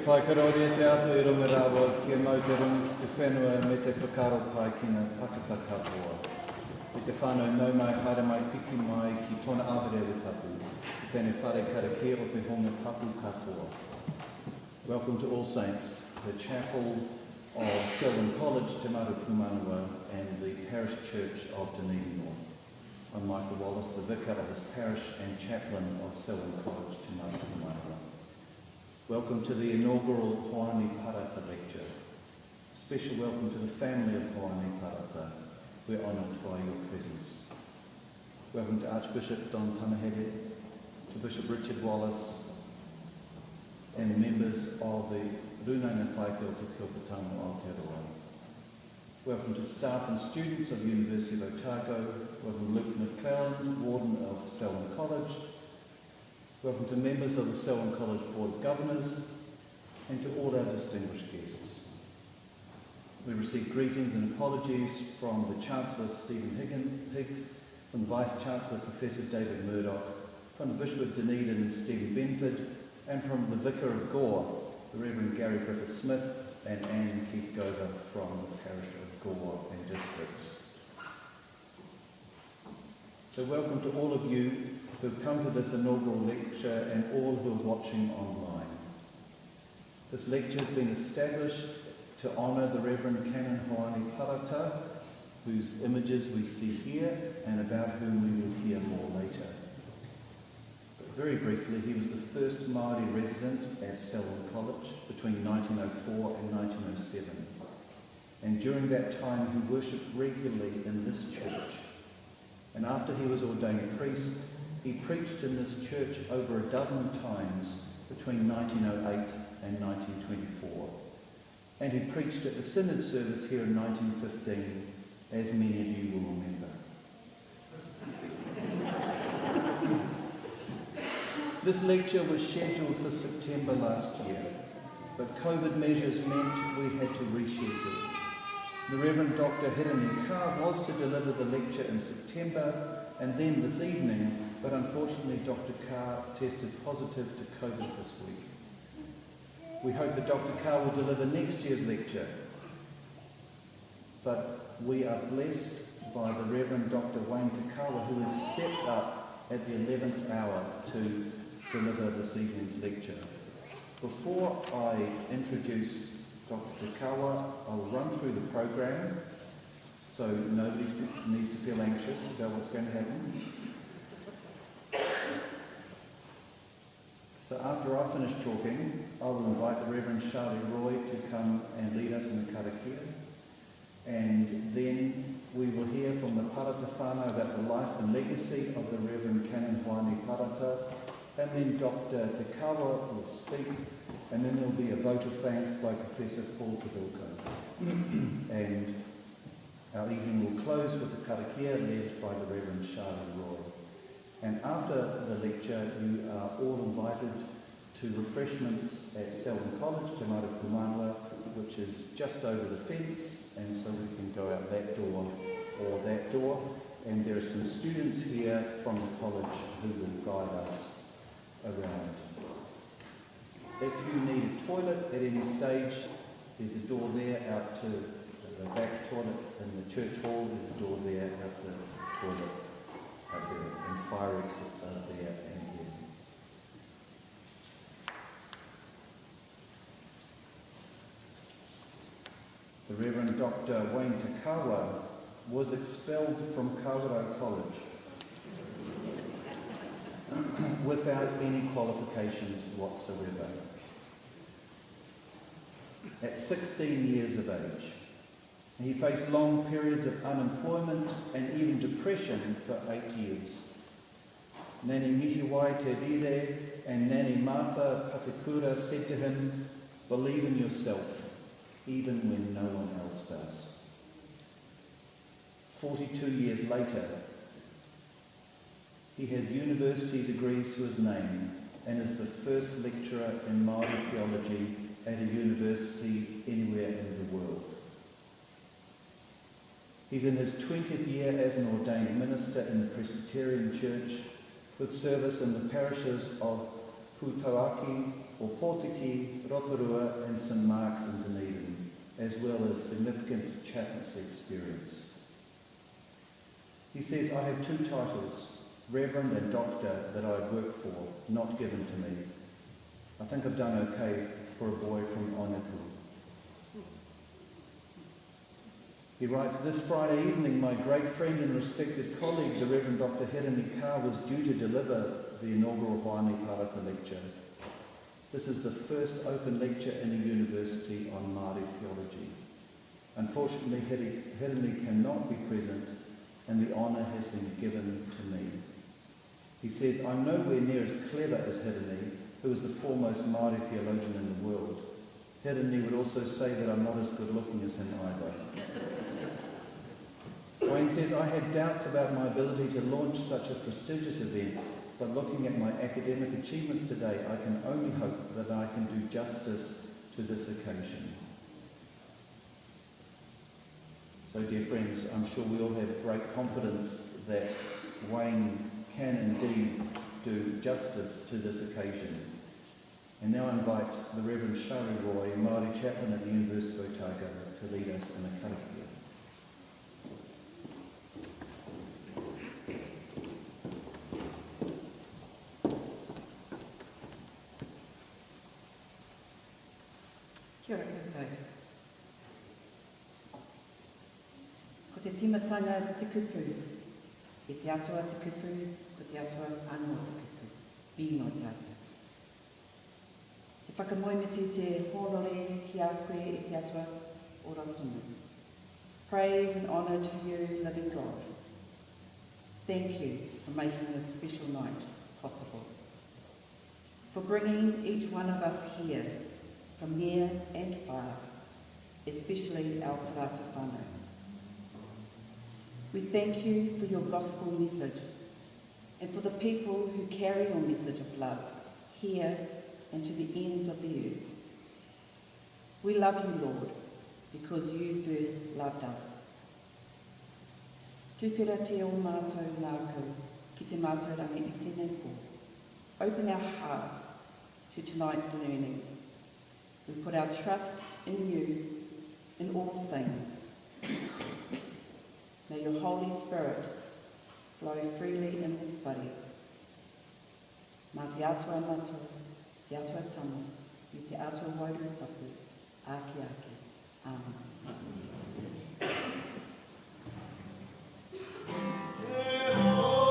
whaikarori e te ato I runga rawa kia mau te runga te whenua me te whakaro pai kina pakata katoa. I te whānau nau mai haere mai piki mai ki tōna awarewa tapu, I tēnei whare karakia o te honga tapu katoa. Welcome to All Saints, the chapel of Selwyn College, Te Maru Pumanua, and the parish church of Dunedin North. I'm Michael Wallace, the vicar of this parish and chaplain of Selwyn College, Te Maru Pumanua. Welcome to the inaugural Hoani Parata lecture. Special welcome to the family of Hoani Parata. We're honoured by your presence. Welcome to Archbishop Don Tamahere, to Bishop Richard Wallace, and members of the Runanga Whaikio Te Kiopatanga o Aotearoa. Welcome to staff and students of the University of Otago. Welcome Luke McClelland, Warden of Selwyn College. Welcome to members of the Selwyn College Board of Governors, and to all our distinguished guests. We receive greetings and apologies from the Chancellor Stephen Higgs, from the Vice-Chancellor Professor David Murdoch, from the Bishop of Dunedin Stephen Benford, and from the Vicar of Gore, the Reverend Gary Griffith-Smith, and Anne Keith Gover from the parish of Gore and districts. So welcome to all of you who have come to this inaugural lecture and all who are watching online. This lecture has been established to honour the Reverend Canon Hoani Parata, whose images we see here and about whom we will hear more later. But very briefly, he was the first Maori resident at Selwyn College between 1904 and 1907. And during that time he worshipped regularly in this church. And after he was ordained priest, he preached in this church over a dozen times between 1908 and 1924. And he preached at the Synod service here in 1915, as many of you will remember. This lecture was scheduled for September last year, but COVID measures meant we had to reschedule. The Reverend Dr. Hirani Kaawa was to deliver the lecture in September and then this evening, but unfortunately Dr. Kaawa tested positive to COVID this week. We hope that Dr. Kaawa will deliver next year's lecture, but we are blessed by the Reverend Dr. Wayne Kaawa, who has stepped up at the 11th hour to deliver this evening's lecture. Before I introduce Dr. Kaawa, I'll run through the program so nobody needs to feel anxious about what's going to happen. So after I finish talking, I will invite the Reverend Charlie Roy to come and lead us in the karakia. And then we will hear from the Parata whānau about the life and legacy of the Reverend Canon Hoani Parata. And then Dr. Te Kaawa will speak. And then there will be a vote of thanks by Professor Paul Pavilko. And our evening will close with the karakia led by the Reverend Charlie Roy. And after the lecture, you are all invited to refreshments at Selwyn College, Te Maru Pumanua, which is just over the fence, and so we can go out that door or that door. And there are some students here from the college who will guide us around. If you need a toilet at any stage, there's a door there out to the back toilet in the church hall. There's a door there out to the toilet out there, and fire exits are there and here. The Reverend Dr. Wayne Te Kaawa was expelled from Kaawa College without any qualifications whatsoever. At 16 years of age, he faced long periods of unemployment and even depression for 8 years. Nani Mihiwai Te Rire and Nani Martha Patakura said to him, "Believe in yourself, even when no one else does." 42 years later, he has university degrees to his name and is the first lecturer in Maori theology at a university anywhere in the world. He's in his 20th year as an ordained minister in the Presbyterian Church, with service in the parishes of Putoaki, or Pōtiki, Rotorua and St Mark's in Dunedin, as well as significant chaplaincy experience. He says, I have 2 titles, Reverend and Doctor, that I work for, not given to me. I think I've done okay for a boy from Onaku. He writes, this Friday evening, my great friend and respected colleague, the Reverend Dr. Kaawa, was due to deliver the inaugural Hoani Parata lecture. This is the first open lecture in a university on Maori theology. Unfortunately, Hirani cannot be present, and the honour has been given to me. He says, I'm nowhere near as clever as Hirani, who is the foremost Maori theologian in the world. Hirani would also say that I'm not as good looking as him either. Wayne says, I had doubts about my ability to launch such a prestigious event, but looking at my academic achievements today, I can only hope that I can do justice to this occasion. So, dear friends, I'm sure we all have great confidence that Wayne can indeed do justice to this occasion. And now I invite the Reverend Shari Roy, Maori chaplain at the University of Otago, to lead us in a karakia. Kia ora koutou. Ko te timatanga te kupu, e te atua te kupu, ko te atua anō te kupu, bino tātou. Te whakamoimiti te hōrore ki a koe e te atua o Rotunu. Praise and honour to you, living God. Thank you for making this special night possible. For bringing each one of us here from near and far, especially our Parata whānau. We thank you for your gospel message and for the people who carry your message of love here and to the ends of the earth. We love you, Lord, because you first loved us. Tūtera te o mātou nākau ki te mātou rangi I tēnei pō. Open our hearts to tonight's learning. We put our trust in you in all things. May your Holy Spirit flow freely in this body. Mā te atua matua, te atua tama, I te atua wairua tapu, āki āki. Amen. Oh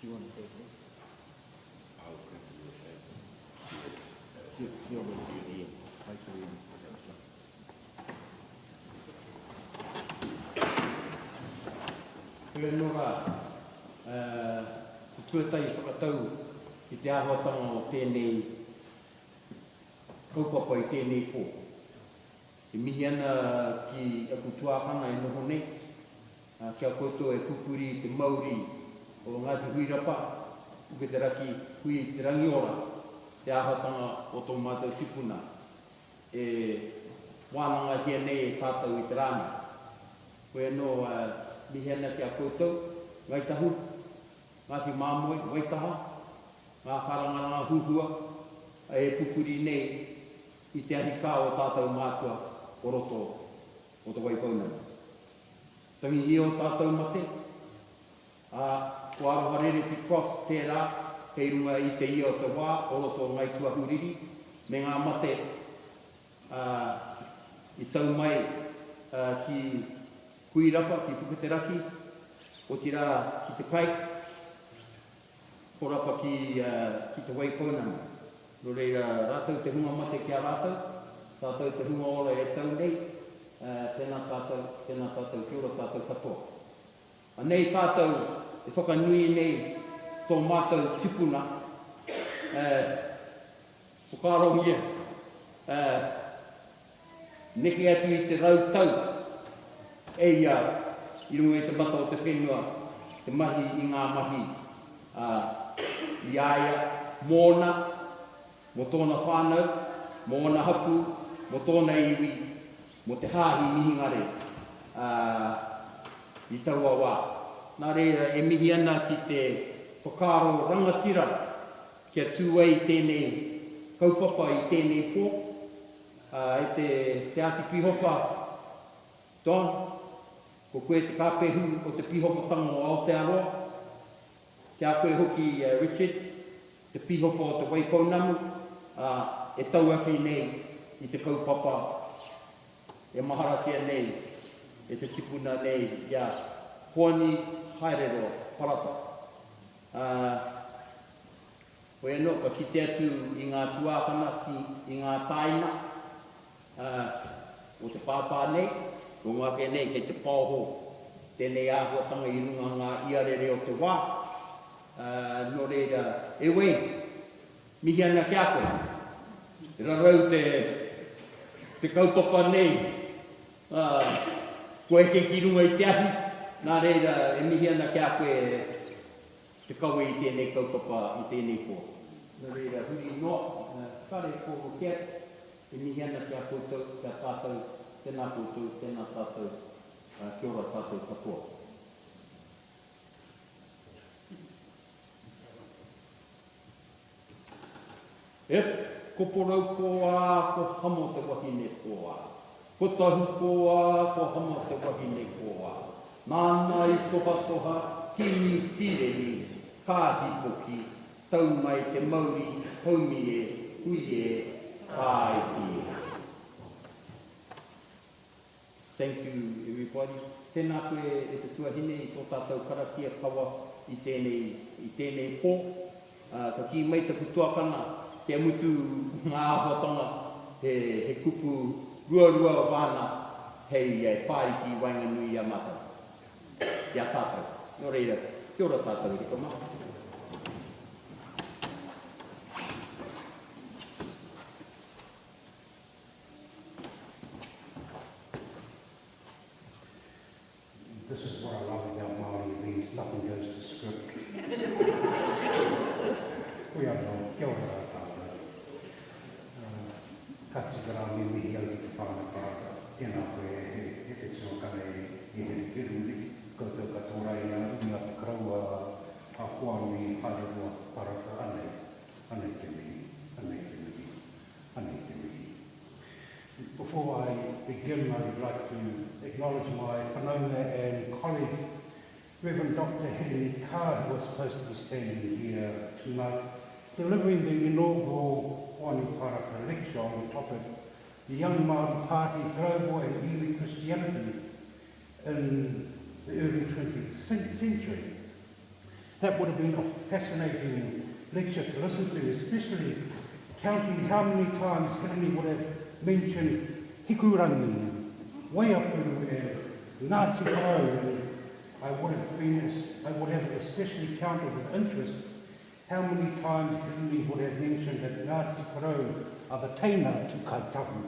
you want to say please? I'll continue to say Theology at the end. Hopefully, that's right. Kule nora, te tuatai whakatau i te āhuatanga o tēnei kaupapa i tēnei pō. E mihi ana ki aku tuākana e noho nei, kia koutou e kupuri te Maori o Ngāti Huirapa, uke te raki hui te rangiora, te āhuatanga o tō mātou tipuna. E wānanga hia nei e tātou i te rāna. Koe no mihi ana kia koutou, ngaitahu, Ngāti Māmoe, Waitaha, ngā wharangaranga huhua, e pupuri nei i te ahi kā o tātou mātua o roto o te Waipaunanga. Tangi i o tātou mate, ko aroharere te cross tērā, kei runga i te ia o te wā, o roto o ngai tuahuriri, me ngā mate i tau mai ki Huirapa, ki Puketeraki, o tira ki te kai, korapa ki te Waipaunanga. No reira, rātou te hunga mate ki a rātou, tātou te hunga ora e tau nei, tēnā tātou, kia ora tātou katoa. Nei tātou e whakanui nei tō mātou tipuna, whakarongia, neke atu i te rautau, i runga i te mata o te whenua, te mahi i ngā mahi, i aia, mōna, mo tōna whānau, mōna hapu, mo tōna iwi, mo te hāhi mihingare i taua wā. Nā reira, e mihi ana ki te whakaro rangatira kia tūai tēnei kaupapa i tēnei pō, e te ati pihopa Don, ko koe te kāpehu o te pihopatanga o Aotearoa, kia koe hoki Richard, te pihopa o te Waipaunamu, e tauawhi nei i te kaupapa, e maharatia nei, e te tipuna nei, ia Hoani, haerero, Parata. Koe no, ka kite atu i ngā tuākana, i ngā taina, o te pāpā nei, ko ngake nei kei te pāho, tēnei āhuatanga i runga ngā iarere o te wā. No reira, e wei, mihi ana kia koe. E rarau te kaupapa nei, koe ke ki runga i te ahi, nā reira, e mihi ana kia koe te kaue i tēnei kaupapa i tēnei pō. Nā reira, huri noa, kare kōro kia, e mihi ana kia koutou, kia tātou, tēnā koutou, tēnā tātou, kia ora tātou katoa. Ko porau koa, ko hamo te wahine koa. Ko tahu koa, ko hamo te wahine koa. Nāna i toha, kimi tireni, kāhi poki, tau mai te Maori, haumi e, hui e, kāiti e. Thank you, everybody. Tēnā koe e te tuahine i tō tātou karakia Kaawa i tēnei pō. Ka ki mai te kutuakana, te amutu ngā āhuatanga he kupu rua wāna hei whāriki wainganui a mata. Kia tātou. Nō reira, kia ora tātou i kama. This is what I love about Maori things, nothing goes to script. We are no, kia ora tātou. Katsikara me mihi au ki te whāna Parata. Tēnā koe he te tūkane i he piruri. Koutou katoa i a unga te karaua a Hoani, haerero, Parata, anei te mihi. Before I begin, I would like to acknowledge my whanaunga and colleague, Reverend Dr. Henry Kaawa, who was supposed to be standing here tonight, delivering the inaugural Hoani Parata lecture on the topic, the Young Maori Party, Global and Iwi Christianity in the early 20th century. That would have been a fascinating lecture to listen to, especially counting how many times Henry would have mentioned hikurangi, waiapuru, and Ngāti Parau. I would have especially counted with interest how many times Henry would have mentioned that Ngāti Parau are the teina to Kaitahu.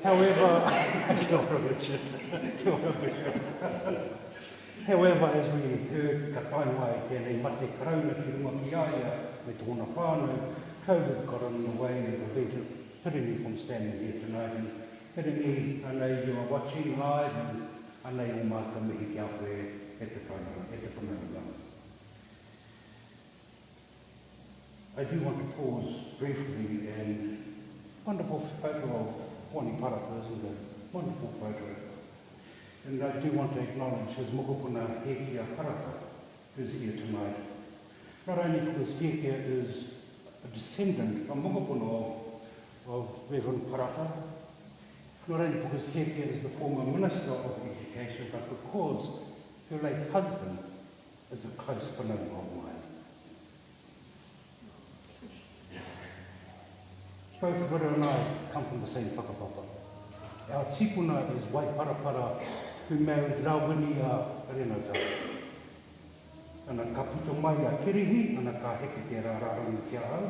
However, as we heard ka tainwai tēnei mate karauna ki runga ki aia me tōna whānau, COVID got in the way and prevented Hirini from standing here tonight. And Hirini, anei you are watching live, and anei o māka mihi ki au koe e te whanaunga. I do want to pause briefly and wonderful photo of Hoani Parata, isn't it? Wonderful photo. And I do want to acknowledge his mokopuna Hekia Parata, who's here tonight. Not only because Hekia is a descendant from mokopuna of Reverend Parata, not only because Hekia is the former Minister of Education, but because her late husband is a close whanaunga of mine. Both Widow and I come from the same whakapapa. Our tipuna is Waiparapara, who married Rawini a Renata. Ana ka puto mai a Kirihi, ana ka heke te rārangi kia au.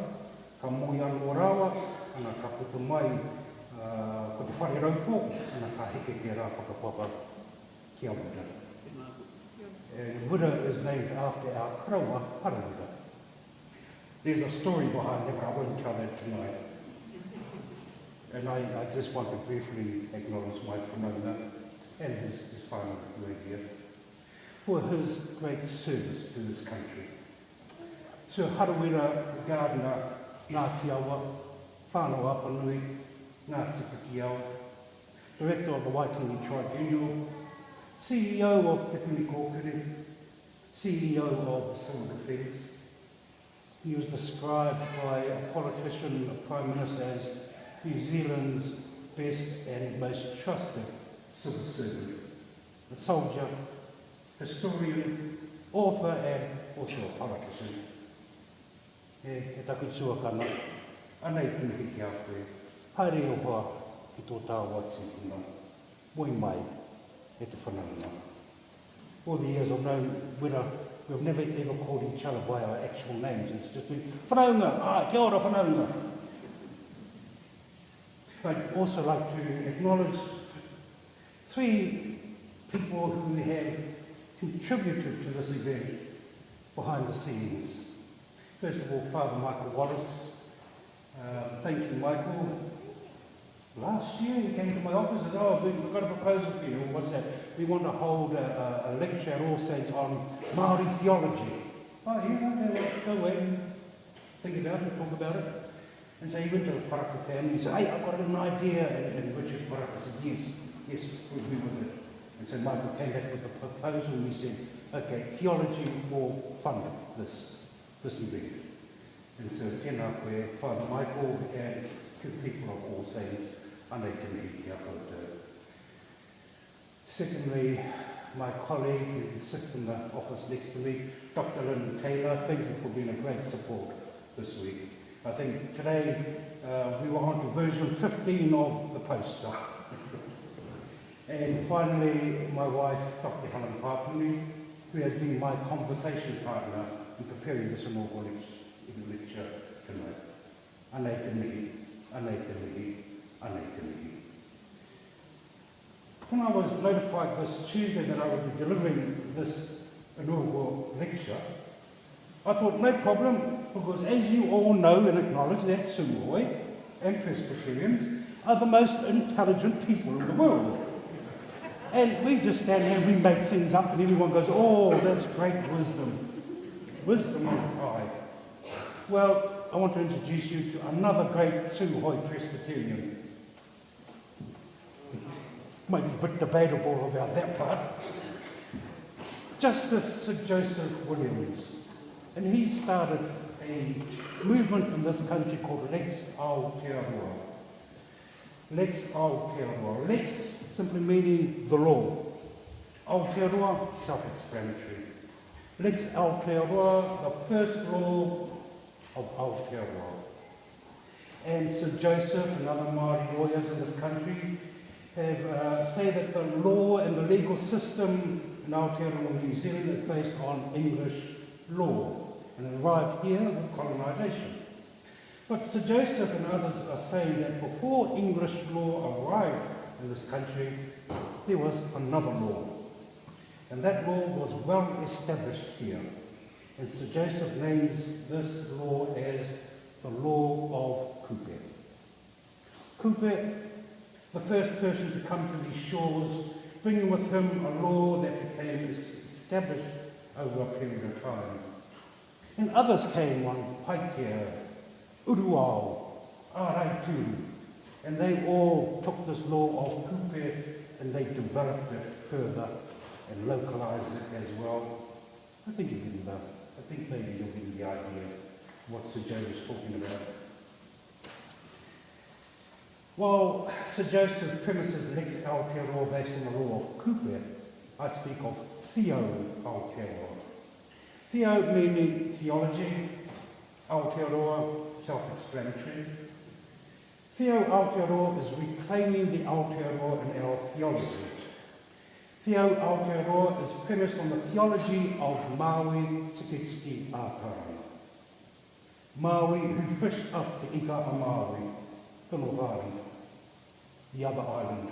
Ka moi anu o Rawa, ana ka puto mai ko te whare raupo, ana ka heke te rā whakapapa kia Buddha. And Buddha is named after our karawa, Parata. There's a story behind it, but I won't tell that tonight. And I just want to briefly acknowledge my whanaunga and his final word here for his great service to this country. Sir Harawira Gardener Ngāti Awa, whānau Apanui, Ngāti Pakiawa, Director of the Waitangi Tribunal, CEO of Te Puni Kōkiri, CEO of the Civil Defence. He was described by a politician, a Prime Minister, as New Zealand's best and most trusted civil servant, a soldier, historian, author and also a politician. E taku tuakana, anei tinihi ki a koe, haere o hoa ki tō tāua tīpuna, moi mai e te whanaunga. All the years I've known Wira, we've never ever called each other by our actual names. It's just been, whanaunga, kia ora whanaunga. I'd also like to acknowledge three people who have contributed to this event behind the scenes. First of all, Father Michael Wallace. Thank you, Michael. Last year he came to my office and said, oh, we've got a proposal for you. What's that? We want to hold a lecture at All Saints on Maori theology. Oh, yeah, okay, let's go away and think about it, talk about it. And so he went to the Parata family and said, hey, I've got an idea. And Richard Parata said, yes, we'll be with it. And so Michael came back with the proposal and we said, okay, theology will fund this event. And so tēnā koe, Father Michael and two people of All Saints, anei te mihi ki a koutou. Secondly, my colleague who sits in the office next to me, Dr. Lynn Taylor, thank you for being a great support this week. I think today we were on to version 15 of the poster. And finally, my wife, Dr. Helen Papuni, who has been my conversation partner in preparing this inaugural lecture tonight. Anei te mihi, anei te mihi, anei te mihi. When I was notified this Tuesday that I would be delivering this inaugural lecture, I thought, no problem, because as you all know and acknowledge that Samoa and Presbyterians are the most intelligent people in the world. And we just stand there and we make things up and everyone goes, oh, that's great wisdom. Wisdom on high. Well, I want to introduce you to another great Suhoi Presbyterian. Might be a bit debatable about that part. Justice Sir Joseph Williams. And he started a movement in this country called Lex Aotearoa. Lex Aotearoa. Lex simply meaning the law. Aotearoa, self-explanatory. Lex Aotearoa, the first law of Aotearoa. And Sir Joseph and other Maori lawyers in this country have say that the law and the legal system in Aotearoa, New Zealand, is based on English law and it arrived here with colonisation. But Sir Joseph and others are saying that before English law arrived in this country, there was another law. And that law was well established here. And Sir Joseph names this law as the law of Kupe. Kupe, the first person to come to these shores, bringing with him a law that became established over a period of time. And others came on Paikia, Uruao, Araituru, and they all took this law of Kupe and they developed it further and localised it as well. I think maybe you'll get the idea of what Sir Joe was talking about. While Sir Joseph premises Lex Aotearoa based on the law of Kupe, I speak of Theo Aotearoa. Theo meaning theology, Aotearoa self-explanatory. Theo Aotearoa is reclaiming the Aotearoa in our theology. Theo Aotearoa is premised on the theology of Maori Tikitiki Ātara. Maori who fished up the Ika a Maori, Whanohari, the other island.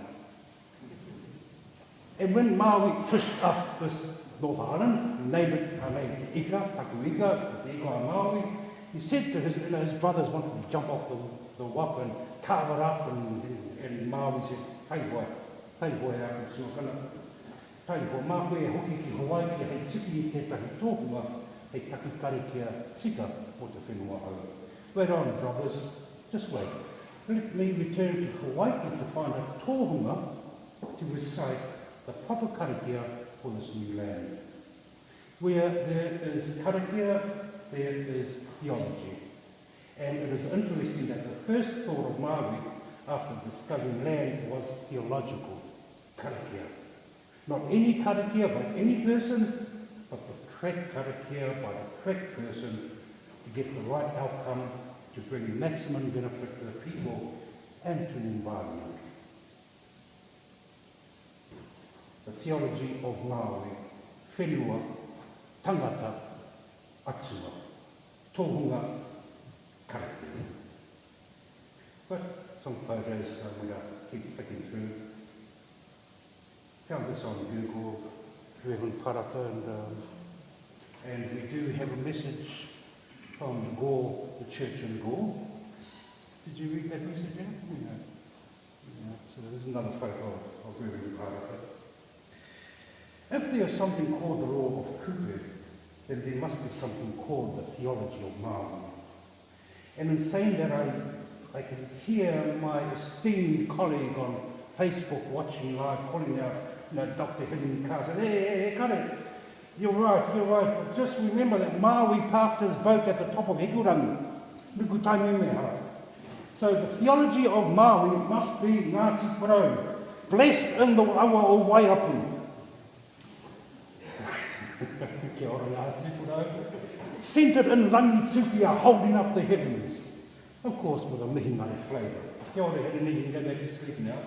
And when Maori fished up this North Island, named it Te Ika, Taku Ika, the Ika a Maori, he said to his brothers wanted to jump off the wap and carve it up, and Maori said, hei hoi aku suakana. Tai ho mā koe hoki ki Hawaii ki hei tiki i tētahi tōhunga hei taki karakia tika o te whenua au. Wait on, brothers, just wait. Let me return to Hawaii to find a tōhunga to recite the proper karakia for this new land. Where there is karakia, there is theology. And it is interesting that the first thought of Maori after discovering land was theological karakia. Not any karakia by any person, but the correct karakia by the correct person to get the right outcome to bring maximum benefit to the people and to the environment. The theology of Maori, whenua, tangata, atua, tohunga, karakia. But some photos I'm going to keep flicking through. Found this on Google, Reverend Parata, and we do have a message from Gore, the church in Gore. Did you read that message out? No. So there's another photo of Reverend Parata. If there is something called the law of Kupe, then there must be something called the theology of Maori. And in saying that, I can hear my esteemed colleague on Facebook watching live calling out, Dr. Helen Carr said, hey, kare, you're right, but just remember that Maui parked his boat at the top of Hekurangi. Nukutai Memehara. So the theology of Maui must be Ngāti Porou, blessed in the awa o Waiapu. Kia ora Ngāti Porou. Centred in Rangi Tupia, holding up the heavens. Of course, with a mihimari flavour. Kia ora Helen, you can go back to sleep now.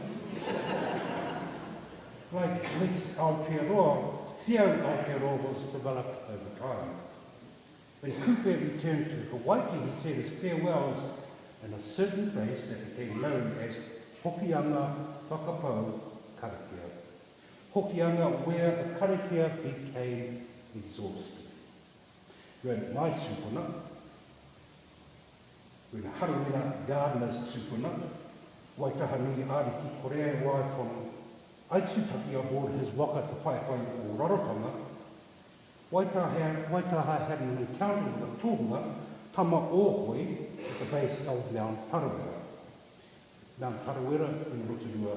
Like Lex Aotearoa, Theo Aotearoa was developed over time. When Kupe returned to Hawaii, he said his farewells in a certain place that became known as Hokianga Whakapau Karakia. Hokianga, where the karakia became exhausted. When my tupuna, when Harawina Gardener's tupuna, Waitahanui Ariki Korea wife from Aitutaki aboard his waka te whaiwhai o Rarotonga, Waitaha had an encounter with the tōhunga, Tama Ohoi, at the base of Mount Tarawera. Mount Tarawera in Rotorua.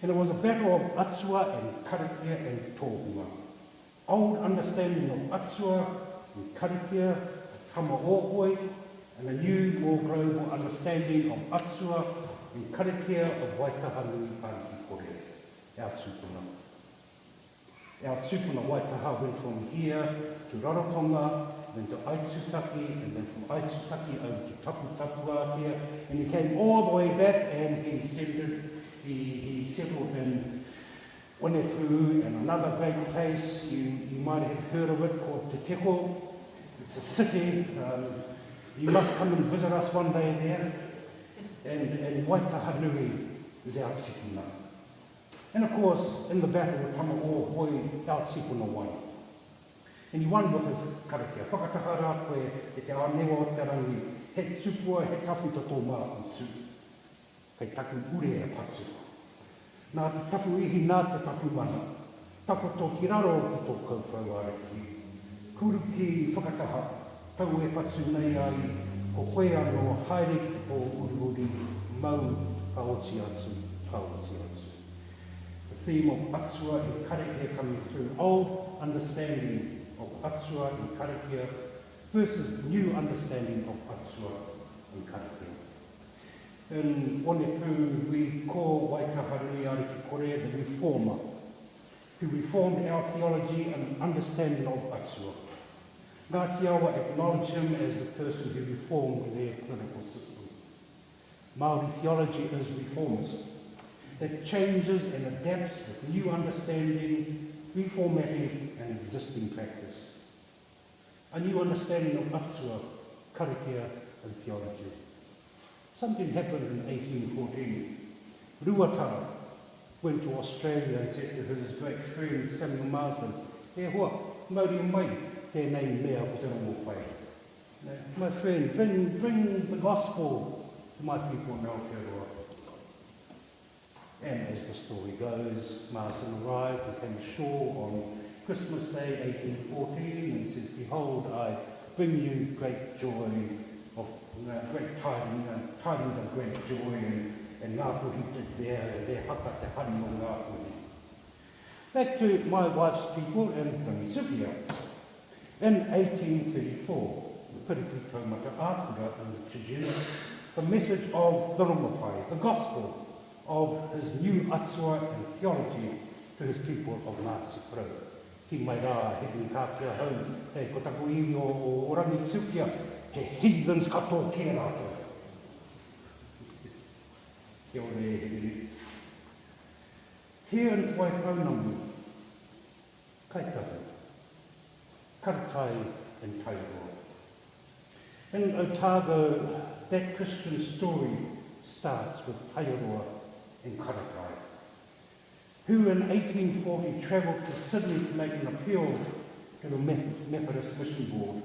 And it was a battle of Atua and Karakia and Tōhunga. Old understanding of Atua and Karakia, Tama Ohoi, and a new, more global understanding of Atua and Karakia of Waitaha Nui Ariki Korea. Our tūpuna. Our tupuna Waitaha went from here to Rarotonga, then to Aitsutaki, and then from Aitsutaki over to Taputapuatia, and he came all the way back and he settled in Onepu and another great place. You might have heard of it called Te Teko. It's a city. You must come and visit us one day there. And Waitaha Nui is our tikuna. And of course, in the battle with Tamao Hoi, our tikuna won. And he won with his karakia. Whakatahara koe e te anewa o te rangi. He tupua, he tapu to tō māku tū. Kei taku ure e patsu. Nā te tapu ihi, nā te tapu mana. Tapu tō ki raro ki tō kaupau areki. Kuru ki whakataha, tau e patsu nei ai, ko koe anō haere ki tō uri mau kaoti atu, kaoti atu. The theme of Atsua and Karakia coming through, old understanding of Atsua and Karakia versus new understanding of Atsua and Karakia. In Onepu, we call Waitaha Ariki Kore the reformer, who reformed our theology and understanding of Atsua. Ngāti Awa acknowledge him as the person who reformed their political system. Maori theology is reformist. It changes and adapts with new understanding, reformatting and existing practice. A new understanding of Atsua, Karakia and theology. Something happened in 1814. Ruatara went to Australia and said to his great friend Samuel Marsden, "E hoa, Maori o mai, te nei mea ko te rongo pai. My friend, bring the gospel to my people in Aotearoa." And as the story goes, Marsden arrived and came ashore on Christmas Day 1814 and says, "Behold, I bring you great joy of great tidings of great joy and ngā puhi te haka te hari o ngā puhi." Back to my wife's people in Rangisupia. In 1834, the Piriki Taumata Ākura in the Tijuna, the message of the Rongopai, the gospel of his new Atsua and theology to his people of Ngāti Parau. Ki mai rā, he ni kāpia hau, he ko taku iwi o Rangisupia, he heathens katoa kia rātou. Kia ore he riri. Here in Waipaunamu, kaitahu, karatai and tairoa. In Otago, that Christian story starts with Tairoa and Karakai, who in 1840 travelled to Sydney to make an appeal to the Methodist Mission Board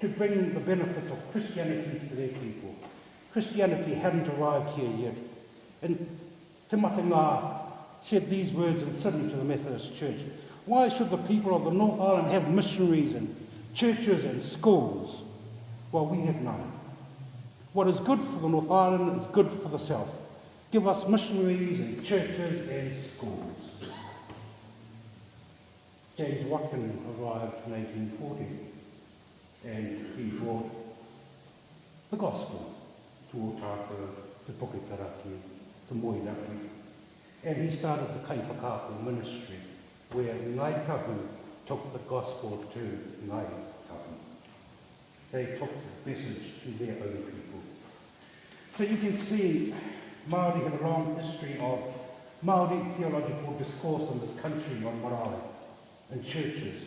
to bring the benefits of Christianity to their people. Christianity hadn't arrived here yet. And Te Matinga said these words in Sydney to the Methodist Church: "Why should the people of the North Island have missionaries and churches and schools? Well, we have none. What is good for the North Island is good for the South. Give us missionaries and churches and schools." James Watkin arrived in 1840 and he brought the gospel to Otago, to Puketaraki, to Moiraki. And he started the Kei Whakaako ministry, where Ngai Tahu took the gospel to Ngai Tahu. They took the message to their own people. So you can see Māori have a long history of Māori theological discourse in this country on marae, in churches,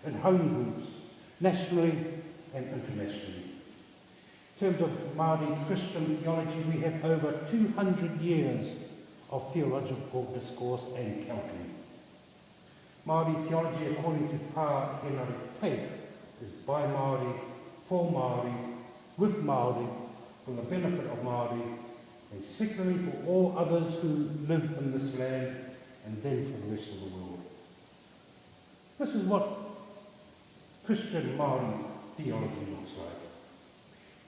in home groups, nationally and internationally. In terms of Māori Christian theology, we have over 200 years of theological discourse and counting. Māori theology, according to Pa Henare Tate, is by Māori, for Māori, with Māori, for the benefit of Māori, and secondly for all others who live in this land, and then for the rest of the world. This is what Christian Māori theology looks like.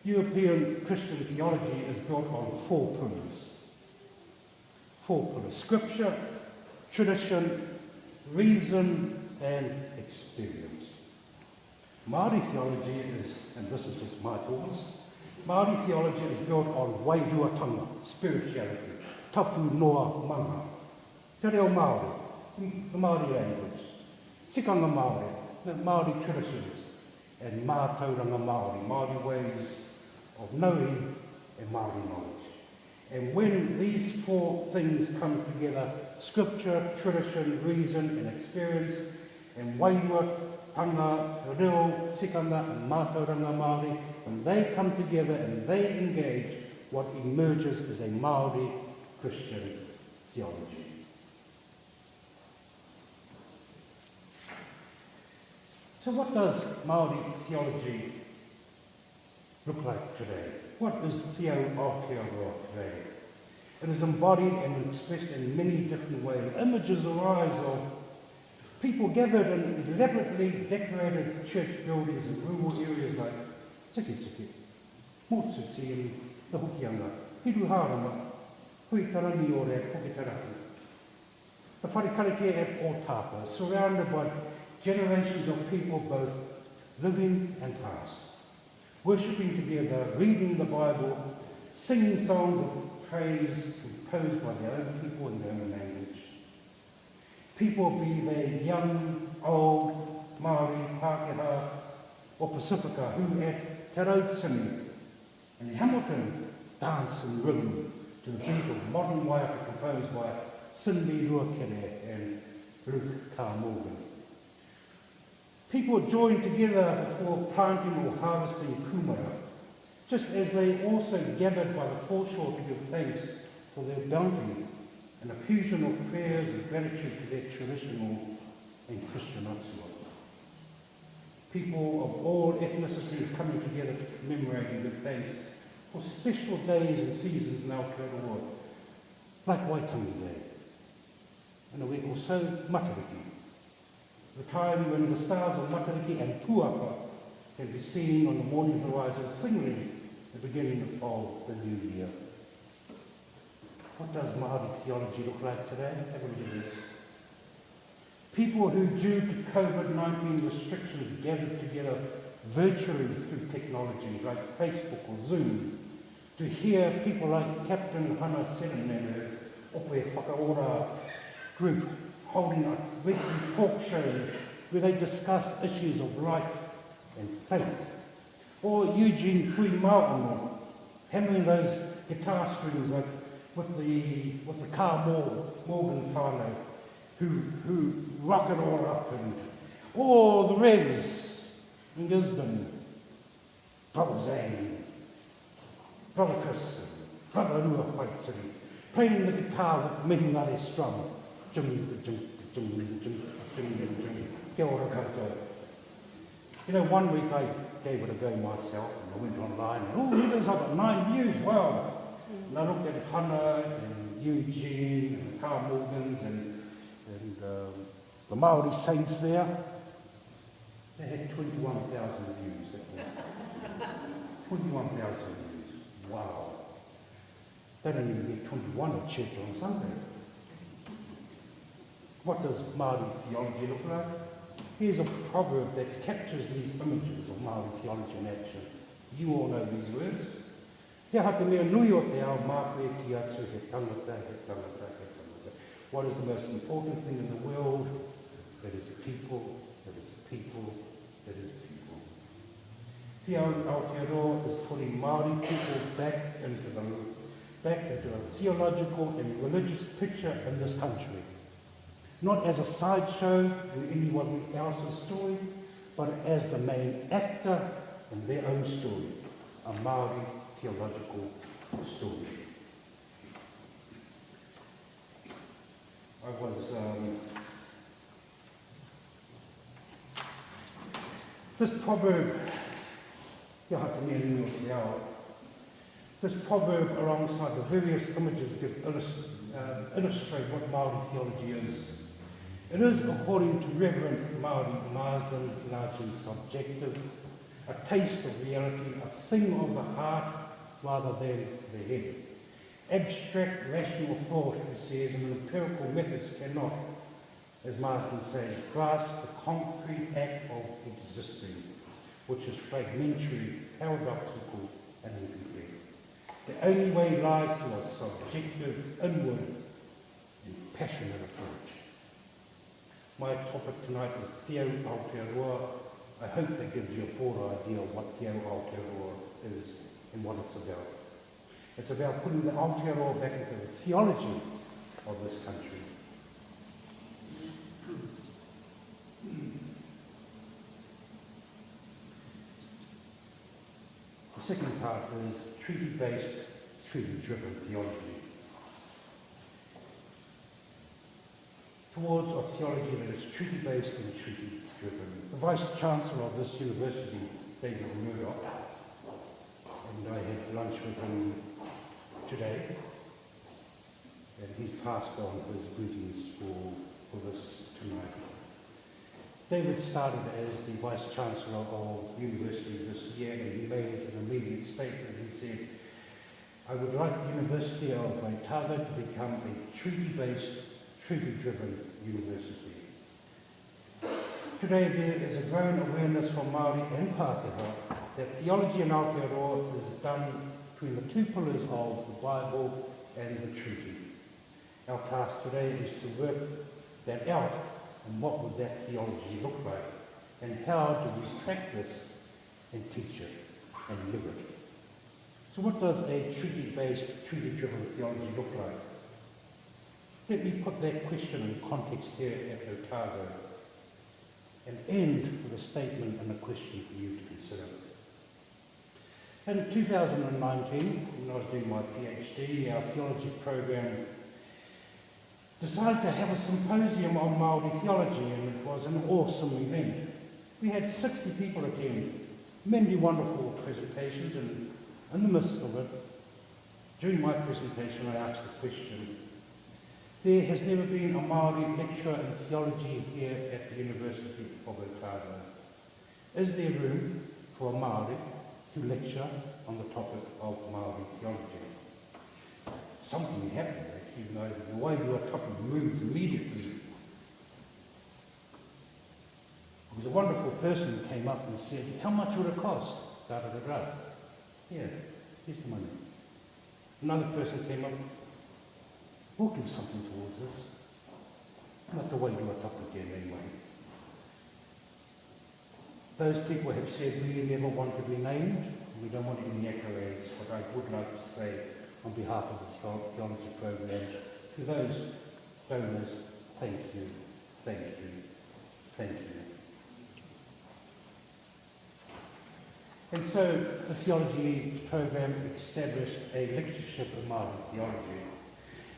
European Christian theology is built on four pillars. Scripture, tradition, reason, and experience. Māori theology is, and this is just my thoughts, Māori theology is built on wairuatanga, spirituality, tapu noa manga, te reo Māori, the Māori language, tikanga Māori, the Māori traditions, and mātauranga Māori, Māori ways of knowing and Māori knowledge. And when these four things come together, scripture, tradition, reason and experience, and wairua, tanga, reo, tikanga and mātauranga Māori, when they come together and they engage, what emerges is a Māori Christian theology. So what does Māori theology look like today? What is Te Aotearoa today? It is embodied and expressed in many different ways. Images arise of people gathered in elaborately decorated church buildings in rural areas like Tiki, Motsuti and the Hokianga, Hiruharama, Huikarani o Rea Puketaraki. The Wharikarakia at Otapa, surrounded by generations of people both living and past, worshipping together, reading the Bible, singing songs of praise composed by their own people in their own language. People, be they young, old, Māori, Pākehā, or Pacifica, who at Te Rautsini and Hamilton dance in rhythm to the beat of modern waiaka composed by Cindy Ruakere and Luke Carr Morgan. People join together before planting or harvesting kumara, just as they also gathered by the foreshore to give thanks for their bounty and a fusion of prayers and gratitude to their traditional and Christian atua. People of all ethnicities coming together to commemorate and give thanks for special days and seasons in Aotearoa, like Waitangi Day, and a week also Matariki, the time when the stars of Matariki and Tuapa can be seen on the morning horizon signaling the beginning of the new year. What does Māori theology look like today? Have a look at this. People who, due to COVID-19 restrictions, gathered together virtually through technology like Facebook or Zoom to hear people like Captain Hana Senan and her Ope Whakaora group holding a weekly talk show where they discuss issues of life and faith. Or Eugene Fui Maono hammering those guitar strings like with the Carr Morgan whānau who rock it all up, and or the Revs in Gisborne, Brother Zane, Brother Chris, Brother Rua Waitiri, playing the guitar with Mihingare strum. Kia ora koutou. You know, one week I gave it a go myself, and I went online, and oh, look, I've got 9 views, wow. And I looked at Hana and Eugene and Carr Morgans and the Maori saints there. They had 21,000 views that week. 21,000 views, wow. They don't even get 21 at church on Sunday. What does Māori theology look like? Here's a proverb that captures these images of Māori theology in action. You all know these words. He hake mea nui o te ao māku e ki atu he tangata, he tangata, he tangata. What is the most important thing in the world? It is people, it is people, it is people. Te Aotearoa is putting Māori people back into a theological and religious picture in this country. Not as a sideshow in anyone else's story, but as the main actor in their own story, a Māori theological story. I was this proverb, this proverb alongside the various images illustrate what Māori theology is. It is, according to Reverend Māori Marsden, largely subjective, a taste of reality, a thing of the heart rather than the head. Abstract rational thought, he says, and empirical methods cannot, as Marsden says, grasp the concrete act of existing, which is fragmentary, paradoxical, and incomplete. The only way lies to a subjective, inward, and passionate approach. My topic tonight is Te Au Aotearoa. I hope that gives you a broad idea of what Te Au Aotearoa is and what it's about. It's about putting the Aotearoa back into the theology of this country. The second part is treaty-based, treaty-driven theology. Towards a theology that is treaty-based and treaty-driven. The Vice-Chancellor of this university, David Murdoch, and I had lunch with him today, and he's passed on his greetings for this tonight. David started as the Vice-Chancellor of the university this year, and he made an immediate statement. He said, I would like the University of Otago to become a treaty-based, treaty-driven university. Today there is a growing awareness from Maori and Pākehā that theology in Aotearoa is done between the two pillars of the Bible and the treaty. Our task today is to work that out and what would that theology look like and how do we practice and teach it and live it. So what does a treaty-based, treaty-driven theology look like? Let me put that question in context here at Otago and end with a statement and a question for you to consider. In 2019, when I was doing my PhD, our theology program decided to have a symposium on Maori theology, and it was an awesome event. We had 60 people attend, many wonderful presentations, and in the midst of it, during my presentation I asked the question, there has never been a Maori lecturer in theology here at the University of Otago. Is there room for a Maori to lecture on the topic of Maori theology? Something happened actually, the way your topic moves immediately. Because a wonderful person came up and said, how much would it cost? Da da da da. Yeah, here's the money. Another person came up, we'll give something towards this. Not the way you are topic again anyway. Those people have said we never want to be named. We don't want any accolades, but I would like to say on behalf of the theology program, to those donors, thank you, thank you, thank you. And so the theology program established a lectureship in Maori theology.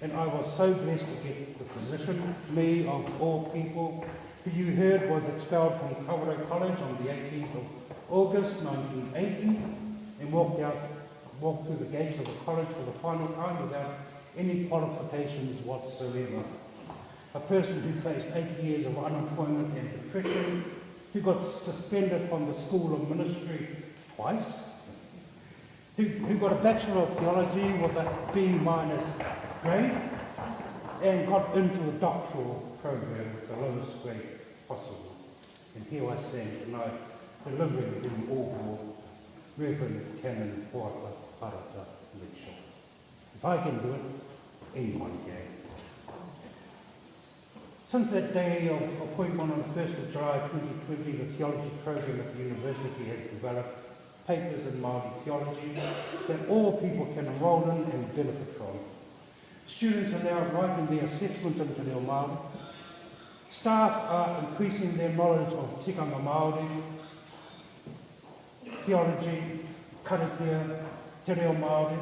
And I was so blessed to get the position, me of all people, who you heard was expelled from Kaawa College on the 18th of August 1980 and walked through the gates of the college for the final time without any qualifications whatsoever. A person who faced 8 years of unemployment and depression, who got suspended from the School of Ministry twice, who got a Bachelor of Theology with a B- grade, and got into the doctoral program with the lowest grade possible. And here I stand tonight delivering the inaugural Reverend Canon Hoani Parata lecture. If I can do it, anyone can. Since that day of appointment on the 1st of July 2020, the theology program at the university has developed papers in Maori theology that all people can enroll in and benefit from. Students are now writing their assessment into their Maori. Staff are increasing their knowledge of tikanga Maori, theology, karakia, te reo Maori,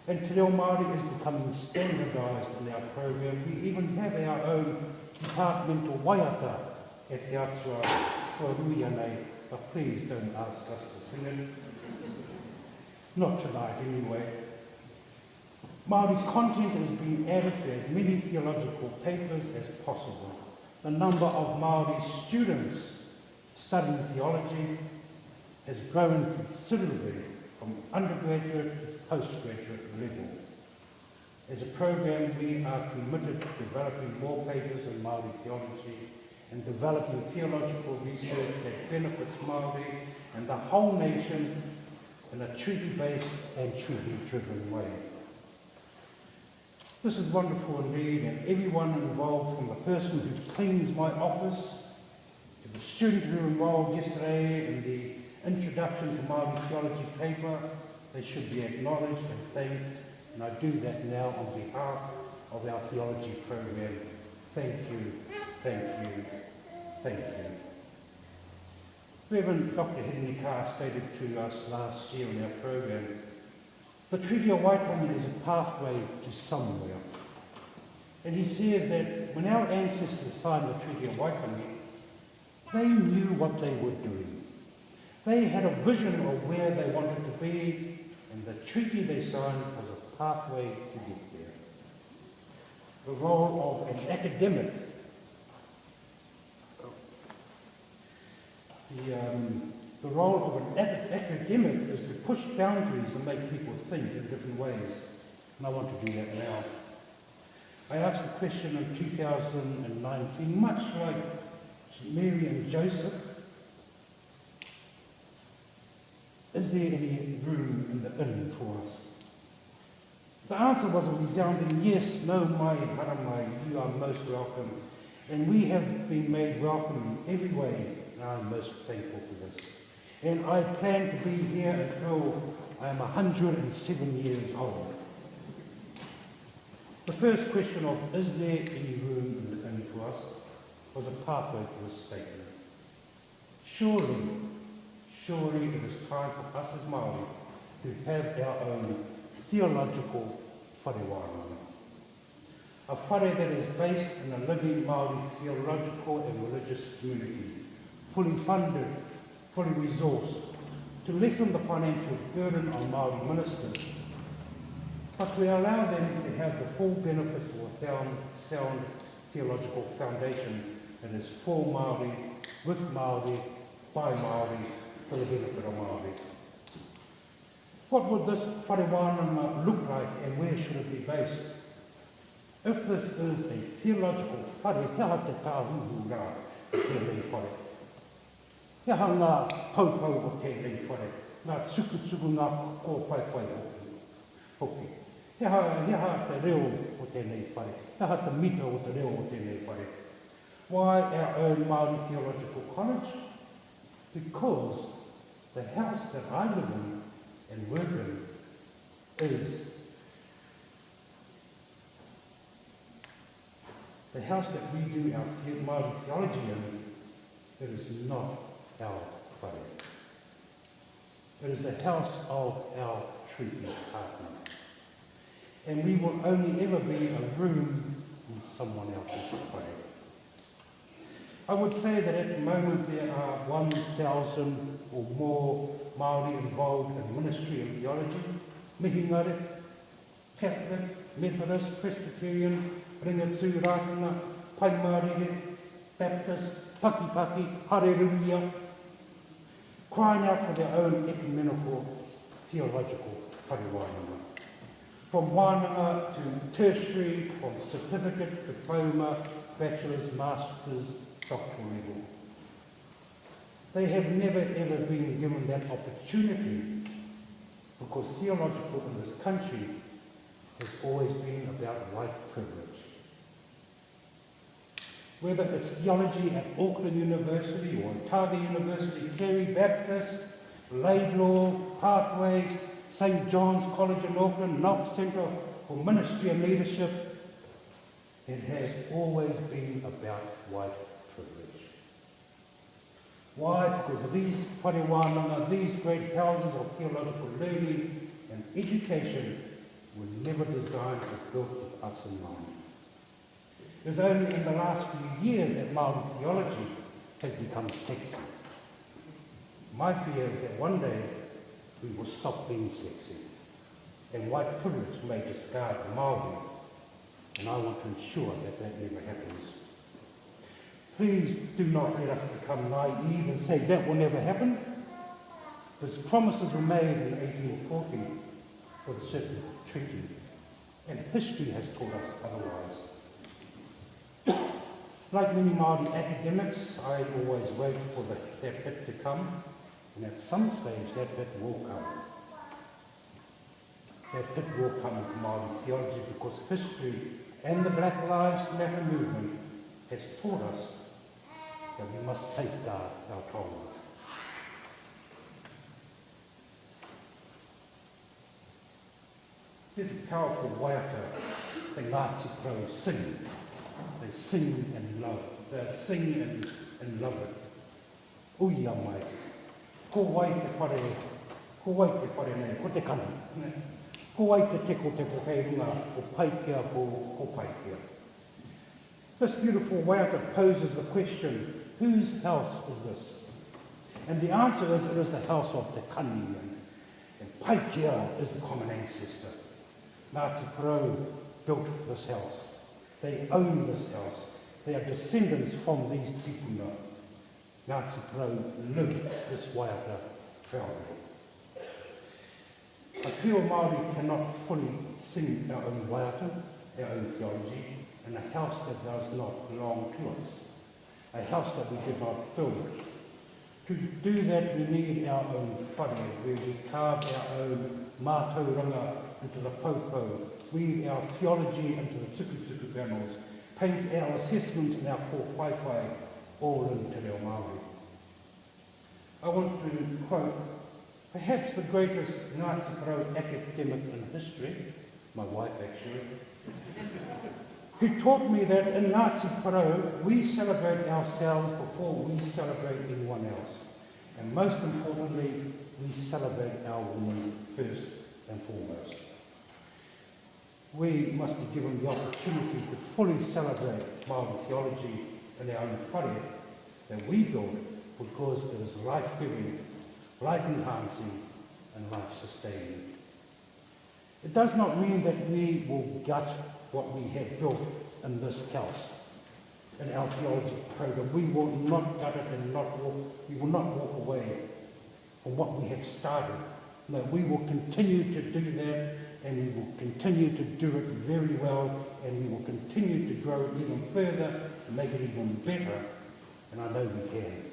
and te reo Maori is becoming standardised in our program. We even have our own departmental waiata at Te Atua for Ruianei, but please don't ask us to sing it. Not tonight anyway. Maori's content has been added to as many theological papers as possible. The number of Maori students studying theology has grown considerably from undergraduate to postgraduate level. As a program, we are committed to developing more papers in Maori theology and developing theological research that benefits Maori and the whole nation in a treaty-based and treaty-driven way. This is wonderful indeed, and everyone involved, from the person who cleans my office to the student who enrolled yesterday in the introduction to Maori theology paper, they should be acknowledged and thanked, and I do that now on behalf of our theology program. Thank you, thank you, thank you. Reverend Dr. Kaawa stated to us last year in our program, the Treaty of Waitangi is a pathway to somewhere. And he says that when our ancestors signed the Treaty of Waitangi, they knew what they were doing. They had a vision of where they wanted to be, and the treaty they signed was a pathway to get there. The role of an academic, the role of an academic is to push boundaries and make people think in different ways. And I want to do that now. I asked the question in 2019, much like Mary and Joseph, is there any room in the inn for us? The answer was a resounding yes. No, mai haramai, you are most welcome. And we have been made welcome in every way, and I'm most thankful for this. And I plan to be here until I am 107 years old. The first question of, is there any room in the inn for us, was a pathway to this statement. Surely it is time for us as Maori to have our own theological wharewānanga. A whare that is based in a living Maori theological and religious community, fully funded, fully resourced, to lessen the financial burden on Maori ministers, but to allow them to have the full benefits of a sound theological foundation that is for Maori, with Maori, by Maori, for the benefit of Maori. What would this wharewānanga look like, and where should it be based? If this is a theological whare, hea te tāhuhu rā o tēnei whare. Hea ngā paupau o tēnei whare, ngā tsuku ngā kōwhaiwhai hoki. Hea te reo o tēnei whare, hea te mita o te reo o tēnei whare. Why our own Maori Theological College? Because the house that I live in and work in is the house that we do our Maori theology in. It is not our whare. It is the house of our treaty partner. And we will only ever be a room in someone else's whare. I would say that at the moment there are 1,000 or more Maori involved in ministry and theology, mihingare, Catholic, Methodist, Presbyterian, Ringatū, Rātanga, Paimārire, Baptist, Paki, Hareruia, crying out for their own ecumenical theological wharewānanga. From wānanga to tertiary, from certificate, diploma, bachelor's, master's, doctoral level. They have never ever been given that opportunity, because theological in this country has always been about white privilege. Whether it's theology at Auckland University or Otago University, Carey Baptist, Laidlaw, Pathways, St. John's College in Auckland, Knox Centre for Ministry and Leadership, it has always been about white privilege. Why? Because of these wharewānanga, these great houses of theological learning and education were never designed or built with us in mind. It was only in the last few years that Maori theology has become sexy. My fear is that one day we will stop being sexy, and white privilege may discard the Maori, and I want to ensure that that never happens. Please do not let us become naive and say that will never happen, because promises were made in 1840 for the certain treaty, and history has taught us otherwise. Like many Maori academics, I always wait for that bit to come, and at some stage that bit will come. that it will come into Maori theology, because history and the Black Lives Matter movement has taught us that we must safeguard our tonga. There's a powerful waiata the Ngāti Pro sing. They sing and love. They sing and love it. Uia mai. Ko wai te whare nei, ko te kana. Ko wai te teko kei runga, ko paikea ko paikea. This beautiful waiata poses the question, whose house is this? And the answer is, it is the house of Te Kani, and paikea is the common ancestor. Ngāti Pro built this house. They own this house. They are descendants from these tipuna. Ngāti Pro live this waiata proudly. I feel Māori cannot fully sing our own waiata, our own theology, in a house that does not belong to us, a house that we did not build. To do that, we need our own whare, where we carve our own mātauranga into the popo, weave our theology into the tuku panels, paint our assessments and our kōwhaiwhai all into reo Māori. I want to quote perhaps the greatest Ngāti Pro academic in history, my wife actually, who taught me that in Ngāti Pro we celebrate ourselves before we celebrate anyone else. And most importantly, we celebrate our women first and foremost. We must be given the opportunity to fully celebrate Māori theology in our own whare that we build, because it is life-giving, life-enhancing and life-sustaining. It does not mean that we will gut what we have built in this house, in our theology program. We will not gut it and we will not walk away from what we have started. No, we will continue to do that, and we will continue to do it very well, and we will continue to grow it even further and make it even better, and I know we can.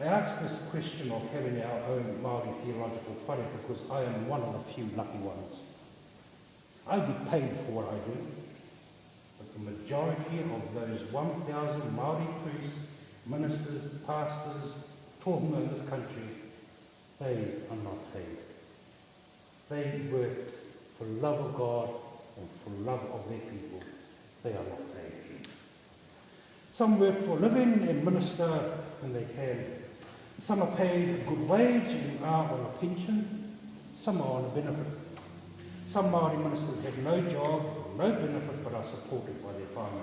I ask this question of having our own Māori theological whare because I am one of the few lucky ones. I get paid for what I do, but the majority of those 1,000 Māori priests, ministers, pastors, tohunga in this country, they are not paid. They work for love of God and for love of their people. They are not paid. Some work for a living and minister when they can. Some are paid a good wage and are on a pension. Some are on a benefit. Some Māori ministers have no job, no benefit, but are supported by their whānau.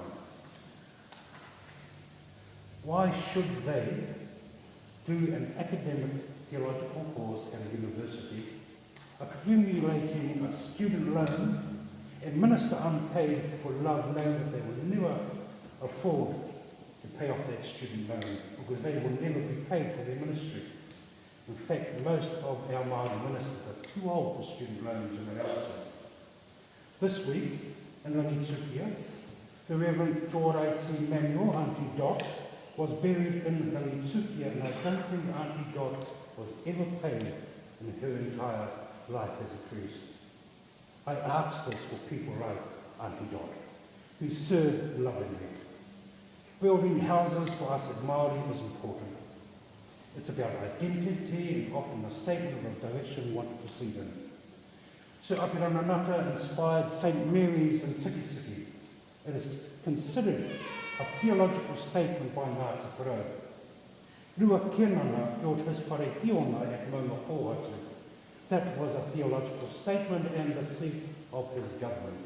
Why should they do an academic theological course at a university, accumulating a student loan, and minister unpaid for love, knowing that they will never afford to pay off that student loan because they will never be paid for their ministry? In fact, most of our Māori ministers are too old for student loans in their houses. This week, in Rangitukia, the Reverend Tōraiti Manuel, Auntie Dot, was buried in Rangitukia, and I don't think Auntie Dot was ever paid in her entire life as a priest. I ask this for people like Auntie Dot, who serve lovingly. Building houses for us at Māori is important. It's about identity and often a statement of direction we want to proceed in. Sir Apirananata inspired St. Mary's in Tikitiki. It is considered a theological statement by Ngāti Pro. Rua Kenana built his whare hiona at Maunga Pohatu. That was a theological statement and the seat of his government.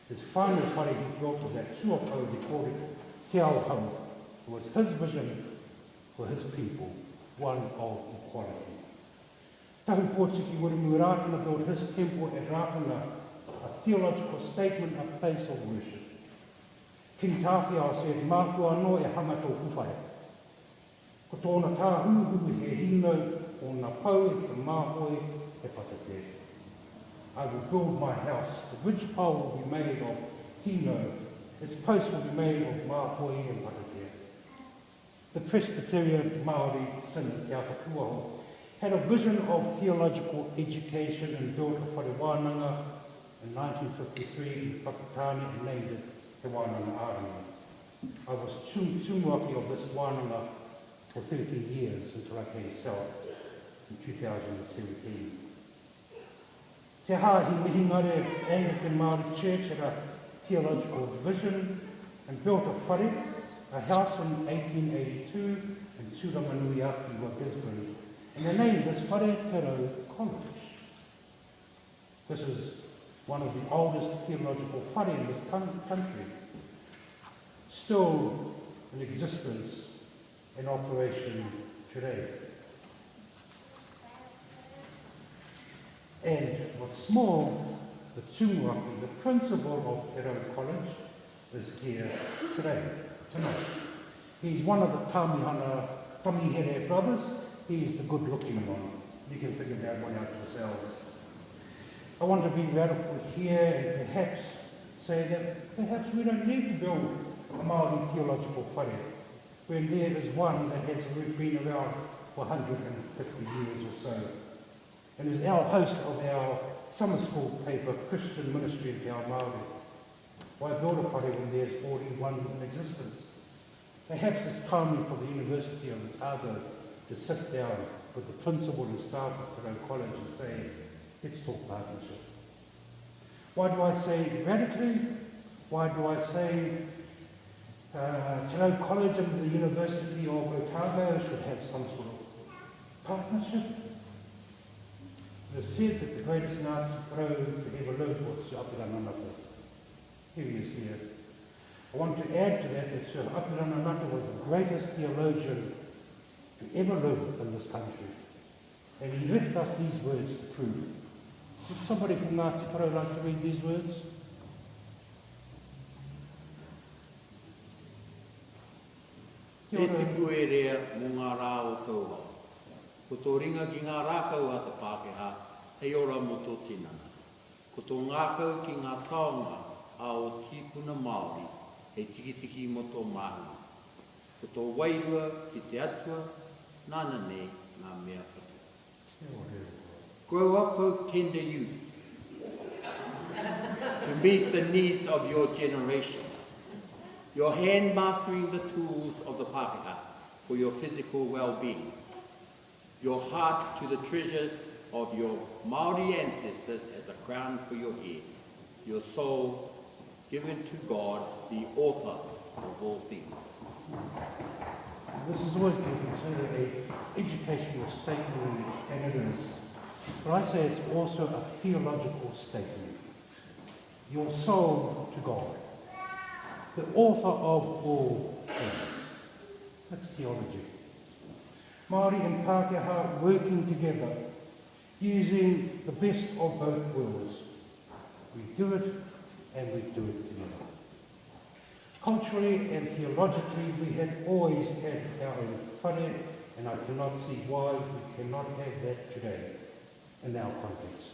His final whare he built was at Tuapo recorded Te Auhau, was his vision for his people, one of equality. Tahu Pōtiki Wirimu Rātana built his temple at Rātana, a theological statement, a place of worship. King Tāwhiao said, Mākua no e hanga tō kuwhai. Ko tōna tāhuhu he hino o ngā pau e te māhoi e patate. I will build my house. The ridge pole will be made of hino. Its posts will be made of māhoi and patate. The Presbyterian Māori sing Te Apakuaho. had a vision of theological education and built a whare wānanga in 1953 in Pakatani and named it Te Wānanga Ārangi. I was tūmuaki of this wānanga for 13 years until I came south in 2017. Te hāhi mihingare Anglican Maori Church had a theological vision and built a whare, a house in 1882 in Tūranganuiaki, Gisborne, and they named this whare Te Rau College. This is one of the oldest theological whare in this country, still in existence, in operation today. And what's more, the tūmuaki, the principal of Te Rau College, is here today, tonight. He's one of the Tamihere brothers. He's the good-looking one. You can figure that one out yourselves. I want to be radical here and perhaps say that perhaps we don't need to build a Maori theological whare when there is one that has been around for 150 years or so, and is our host of our summer school paper, Christian Ministry in Te Ao Māori. Why build a whare when there's already one in existence? Perhaps it's timely for the University of Otago to sit down with the principal and staff of Te Rau College and say, let's talk partnership. Why do I say radically? Why do I say Te Rau College and the University of Otago should have some sort of partnership? It is said that the greatest Ngāti Porou to ever live was Sir Apirananata. Here he is here. I want to add to that Sir Apirananata was the greatest theologian to ever live in this country. And he left us these words to prove. Would somebody from Ngāti Porou like to read these words? E te puerea mō ngā rā o tauā. Ko tō ringa ki ngā rākau a te Pākehā, hei ora mō tō tinana. Ko tō ngākau ki ngā taonga a o tīpuna Māori, hei tikitiki mō tō mahana. Ko tō wairua ki te atua, nāna nei ngā mea katu. Grow up, O tender youth, to meet the needs of your generation. Your hand mastering the tools of the Pākehā for your physical well-being. Your heart to the treasures of your Maori ancestors as a crown for your head. Your soul given to God, the author of all things. This has always been considered an educational statement, and it is. But I say it's also a theological statement. Your soul to God, the author of all things. That's theology. Māori and Pākehā working together, using the best of both worlds. We do it, and we do it together. Culturally and theologically, we have always had our own whare, and I cannot see why we cannot have that today in our context.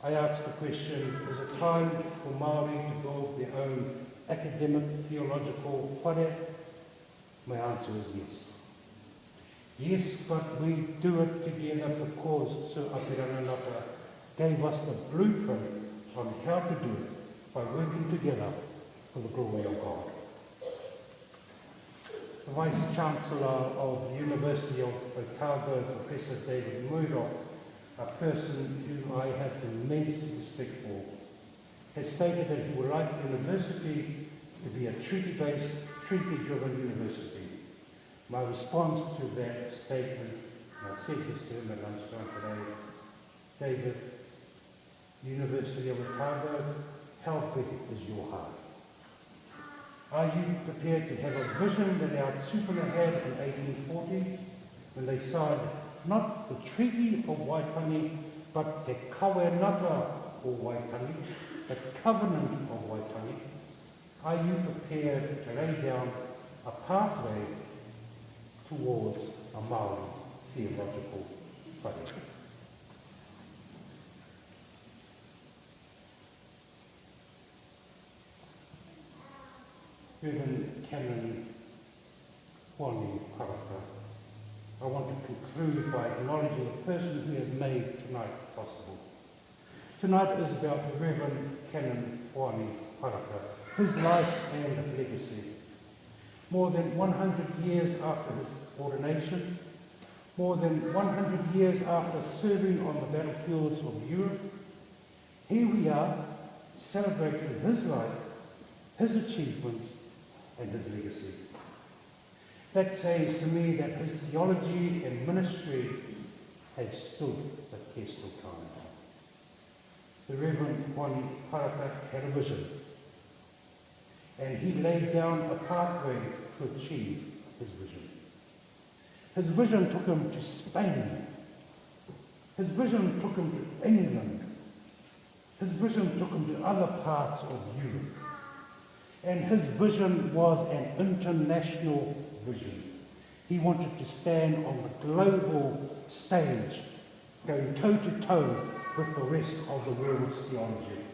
I ask the question, is it time for Māori to build their own academic theological whare? My answer is yes. Yes, but we do it together because Sir Apirananata gave us the blueprint on how to do it by working together for the glory of God. The Vice Chancellor of the University of Otago, Professor David Murdoch, a person whom I have immense respect for, has stated that he would like the university to be a treaty-based, treaty-driven university. My response to that statement, and I said this to him at lunchtime today, David, University of Otago, how big is your heart? Are you prepared to have a vision that our tupuna had in 1840 when they signed not the Treaty of Waitangi, but the kawenata of Waitangi, the Covenant of Waitangi? Are you prepared to lay down a pathway towards a Maori theological whare? Reverend Canon Hoani Parata, I want to conclude by acknowledging the person who has made tonight possible. Tonight is about the Reverend Canon Hoani Parata, his life and legacy. More than 100 years after his ordination, more than 100 years after serving on the battlefields of Europe, here we are celebrating his life, his achievements, and his legacy. That says to me that his theology and ministry has stood the test of time. The Reverend Hoani Parata had a vision, and he laid down a pathway to achieve his vision. His vision took him to Spain. His vision took him to England. His vision took him to other parts of Europe. And his vision was an international vision. He wanted to stand on the global stage, going toe-to-toe with the rest of the world's theology.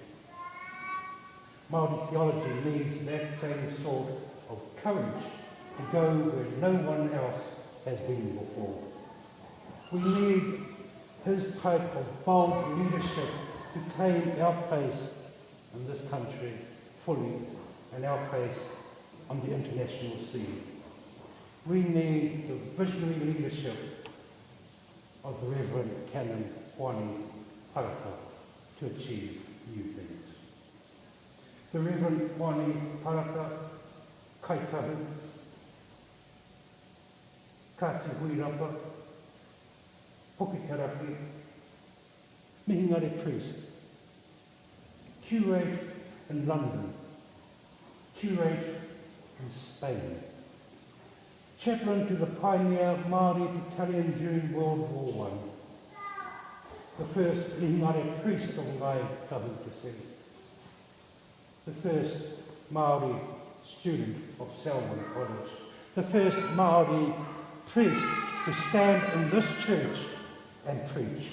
Maori theology needs that same sort of courage to go where no one else has been before. We need his type of bold leadership to claim our place in this country fully and our place on the international scene. We need the visionary leadership of the Reverend Canon Hoani Parata to achieve new things. The Reverend Hoani Parata, kaitahu, kāti huirapa, hoki karakia, mihingare priest, curate in London, curate in Spain, chaplain to the pioneer Maori battalion during World War I, the first mihingare priest of Ngai Kahu Te Seri, the first Maori student of Selwyn College, the first Maori priest to stand in this church and preach,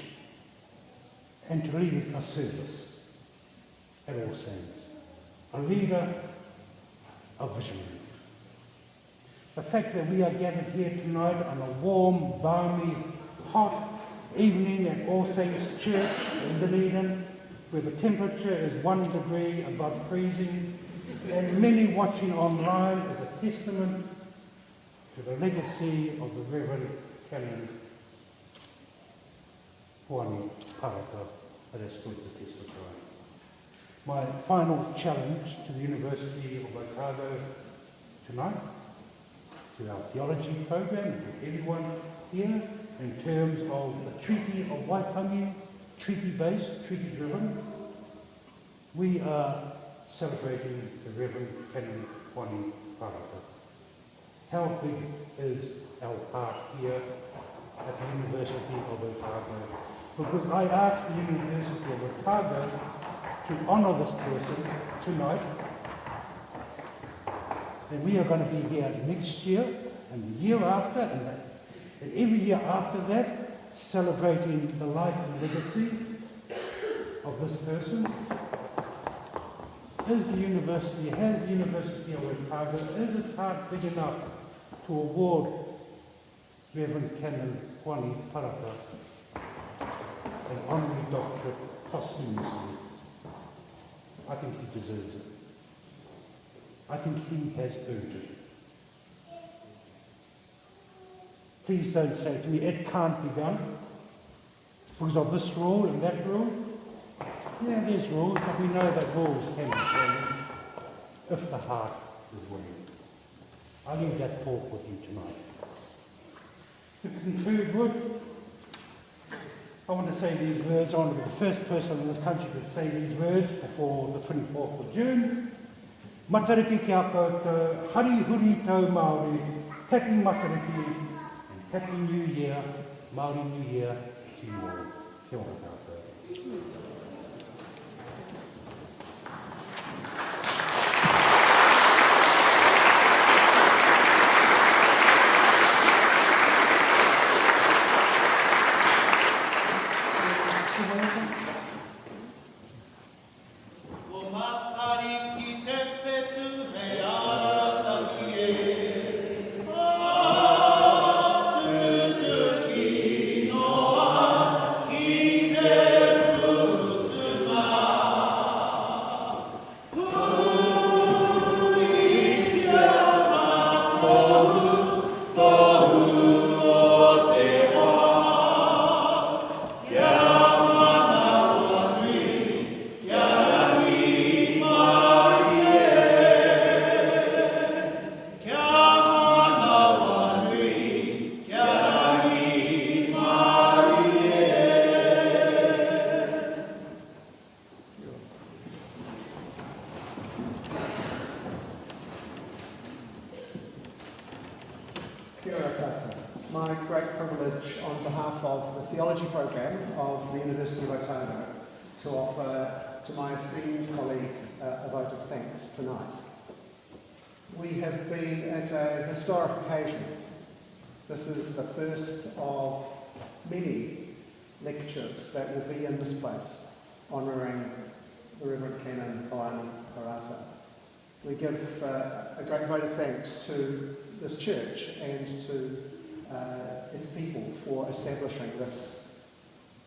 and to lead a service at All Saints. A leader, a visionary. The fact that we are gathered here tonight on a warm, balmy, hot evening at All Saints Church in Dunedin, where the temperature is 1 degree above freezing, and many watching online is a testament to the legacy of the Reverend Canon Hoani Parata that has stood the test of time. My final challenge to the University of Otago tonight, to our theology program, and to everyone here, in terms of the Treaty of Waitangi, treaty-based, treaty-driven, we are celebrating the Reverend Canon Hoani Parata. How big is our part here at the University of Otago? Because I asked the University of Otago to honour this person tonight, and we are going to be here next year, and the year after, and every year after that, celebrating the life and legacy of this person. Has the University of Otago, is its heart big enough to award Reverend Canon Hoani Parata an honorary doctorate posthumously? I think he deserves it. I think he has earned it. Please don't say to me, it can't be done because of this rule and that rule. Yeah, there's rules, but we know that rules can be changed if the heart is willing. I'll leave that talk with you tonight. To conclude, I want to say these words. I want to be the first person in this country to say these words before the 24th of June. Matariki kia koutou, hari huri tau Māori, happy Matariki, and happy New Year, Māori New Year to you all. Kia ora koutou. To my great privilege on behalf of the theology program of the University of Otago to offer to my esteemed colleague a vote of thanks tonight. We have been at a historic occasion. This is the first of many lectures that will be in this place, honouring the Reverend Canon Hoani Parata. We give a great vote of thanks to this church and to its people for establishing this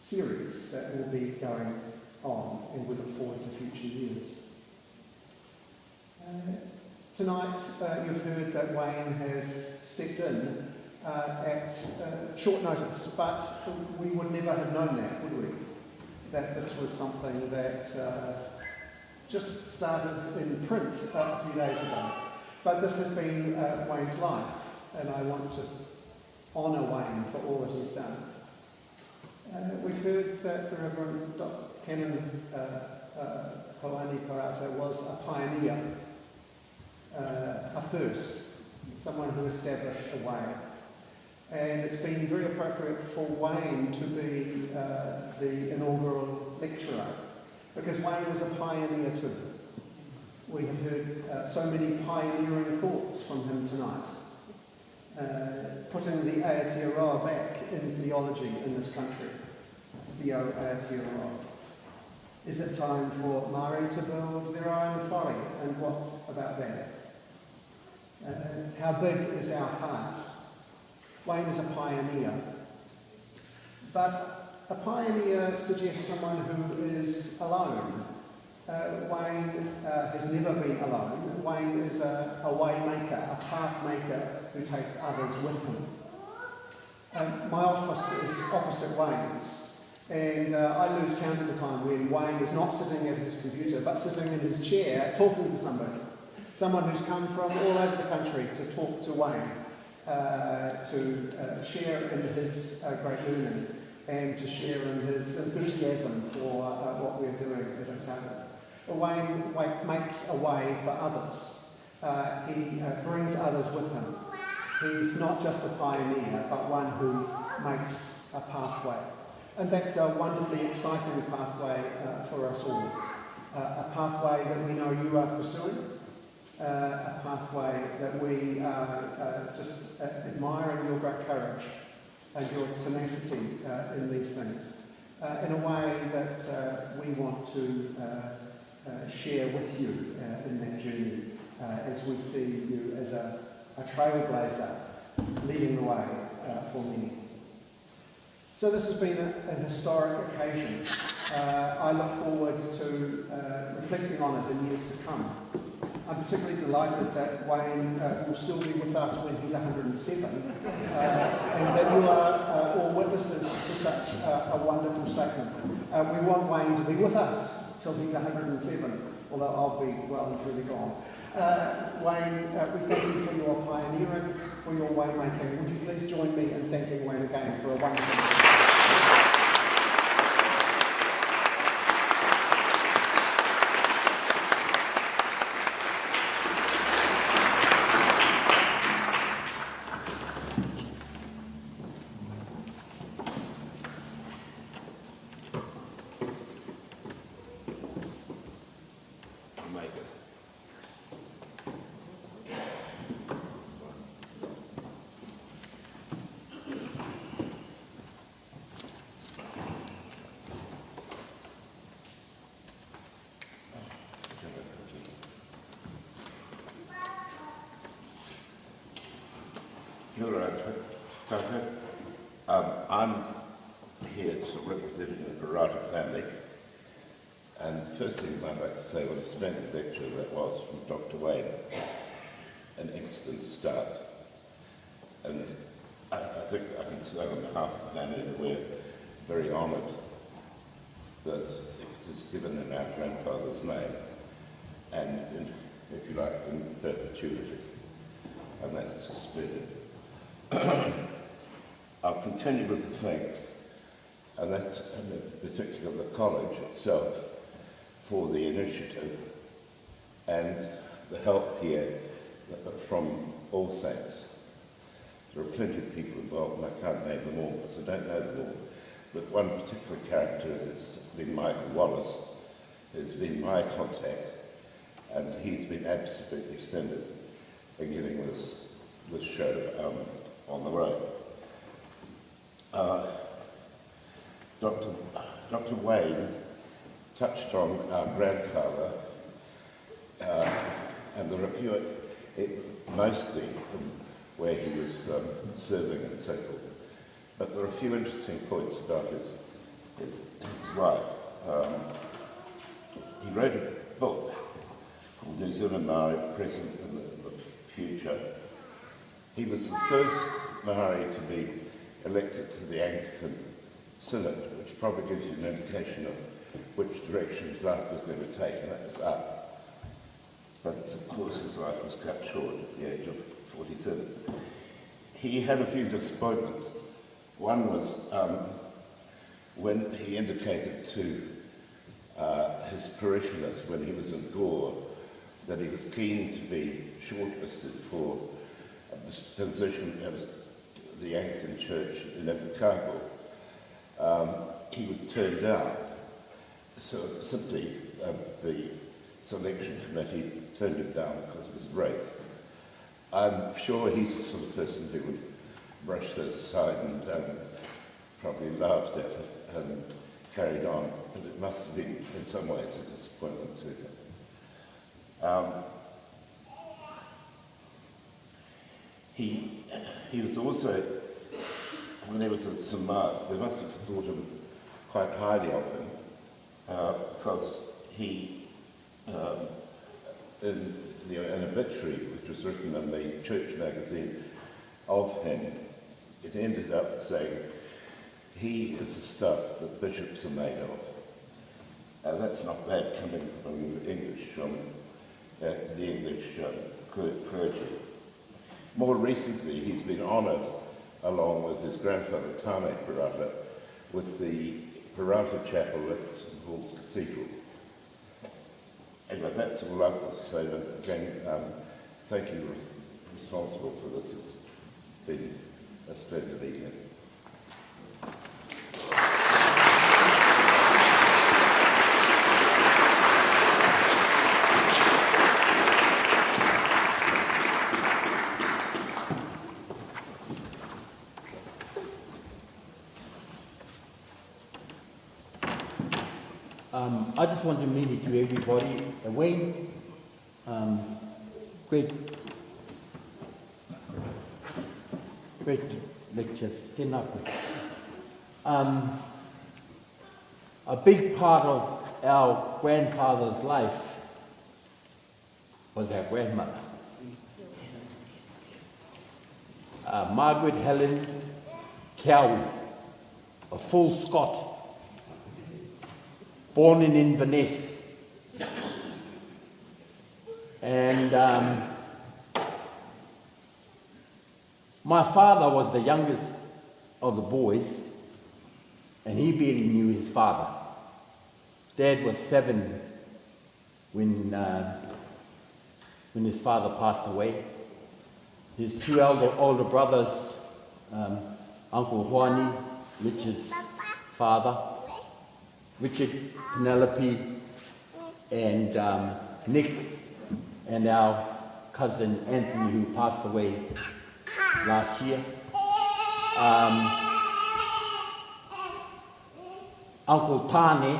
series that will be going on, and we look forward to future years. Tonight you've heard that Wayne has stepped in at short notice, but we would never have known that, would we? That this was something that just started in print a few days ago. But this has been Wayne's life, and I want to honour Wayne for all that he's done. We've heard that the Reverend Canon Hoani Parata was a pioneer, a first, someone who established a way. And it's been very appropriate for Wayne to be the inaugural lecturer, because Wayne was a pioneer too. We have heard so many pioneering thoughts from him tonight, putting the Aotearoa back in theology in this country. Theo Aotearoa. Is it time for Maori to build their own whare? And what about that? How big is our heart? Wayne is a pioneer. But a pioneer suggests someone who is alone. Wayne has never been alone. Wayne is a way maker, a path maker who takes others with him. My office is opposite Wayne's. And I lose count of the time when Wayne is not sitting at his computer, but sitting in his chair talking to somebody. Someone who's come from all over the country to talk to Wayne, to share in his great learning, and to share in his enthusiasm for what we're doing at Otago. Wayne makes a way for others. He brings others with him. He's not just a pioneer, but one who makes a pathway. And that's a wonderfully exciting pathway for us all. A pathway that we know you are pursuing, a pathway that we just admire in your great courage and your tenacity in these things, in a way that we want to share with you in that journey as we see you as a trailblazer leading the way for many. So this has been a historic occasion. I look forward to reflecting on it in years to come. I'm particularly delighted that Wayne will still be with us when he's 107, and that you are all witnesses to such a wonderful statement. We want Wayne to be with us till he's 107, although I'll be well and truly gone. Wayne, we thank you for your pioneering, for your waymaking. Would you please join me in thanking Wayne again for a wonderful... I'm here to represent the Parata family, and the first thing I'd like to say was a splendid lecture that was from Dr. Wayne, an excellent start, and I think I can say on behalf of the family that we're very honoured that it is given in our grandfather's name, and in, if you like, in perpetuity, and that's splendid. I'll continue with the thanks, and that's in particular the college itself for the initiative and the help here from All Saints. There are plenty of people involved, and I can't name them all because I don't know them all. But one particular character has been Michael Wallace, who's been my contact, and he's been absolutely splendid in getting this show on the road. Dr. Wayne touched on our grandfather, and there are a few, mostly where he was serving and so forth. But there are a few interesting points about his life. He wrote a book called New Zealand Maori, Present and the Future. He was the first Maori to be elected to the Anglican Synod, which probably gives you an indication of which direction his life was going to take, and that was up. But of course his life was cut short at the age of 47. He had a few disappointments. One was when he indicated to his parishioners when he was in Gore that he was keen to be shortlisted for a position at the Anglican Church in Kaawa. He was turned down. So simply the selection committee turned him down because of his race. I'm sure he's the sort of person who would brush that aside and probably laughed at it and carried on, but it must have been in some ways a disappointment to him. He was also, when he was at St Mark's, they must have thought him quite highly of him, because he, in an obituary which was written in the church magazine of him, it ended up saying, he is the stuff that bishops are made of. And that's not bad coming from the English clergy. More recently, he's been honoured, along with his grandfather, Tame Parata, with the Parata Chapel at St Paul's Cathedral. Anyway, that's all I've got to say. But again, thank you, responsible for this. It's been a splendid evening. I just want to mean it to everybody. Wayne, great lecture. A big part of our grandfather's life was our grandmother. Margaret Helen Kaawa, a full Scot, born in Inverness. And my father was the youngest of the boys, and he barely knew his father. Dad was 7 when his father passed away. His 2 older brothers, Uncle Hoani, Richard's father, Richard, Penelope, and Nick, and our cousin Anthony, who passed away last year. Uncle Tane,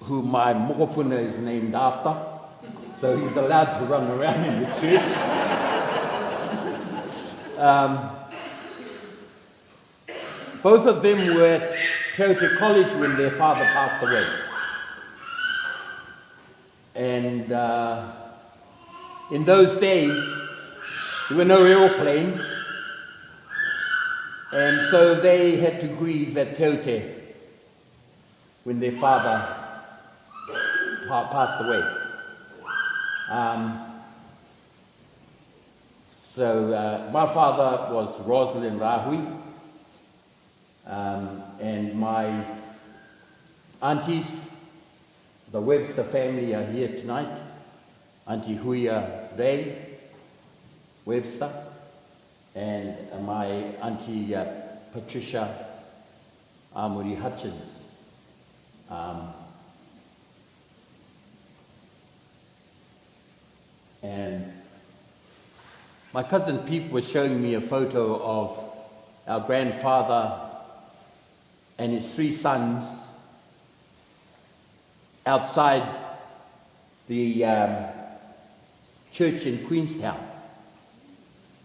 who my mokopuna is named after, so he's allowed to run around in the church. Both of them were at Theological College when their father passed away. And in those days, there were no aeroplanes, and so they had to grieve at Teute when their father passed away. My father was Rosalind Rahui, and my aunties, the Webster family, are here tonight. Auntie Huia Ray Webster, and my auntie Patricia Maori Hutchins. And my cousin Pete was showing me a photo of our grandfather and his 3 sons outside the church in Queenstown,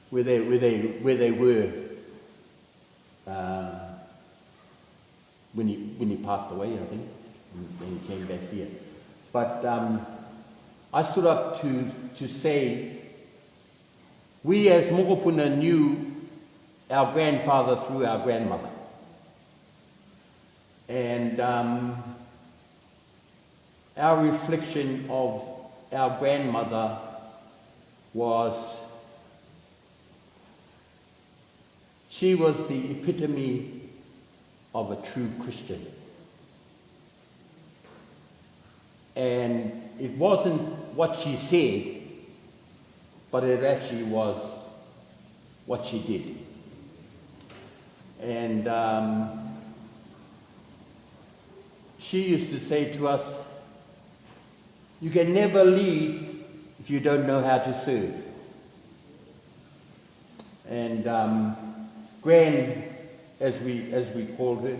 where they were when he passed away, I think, when he came back here. But I stood up to say, we as Mokopuna knew our grandfather through our grandmother. And our reflection of our grandmother was, she was the epitome of a true Christian. And it wasn't what she said, but it actually was what she did. And she used to say to us, you can never lead if you don't know how to serve. And Gran, as we called her,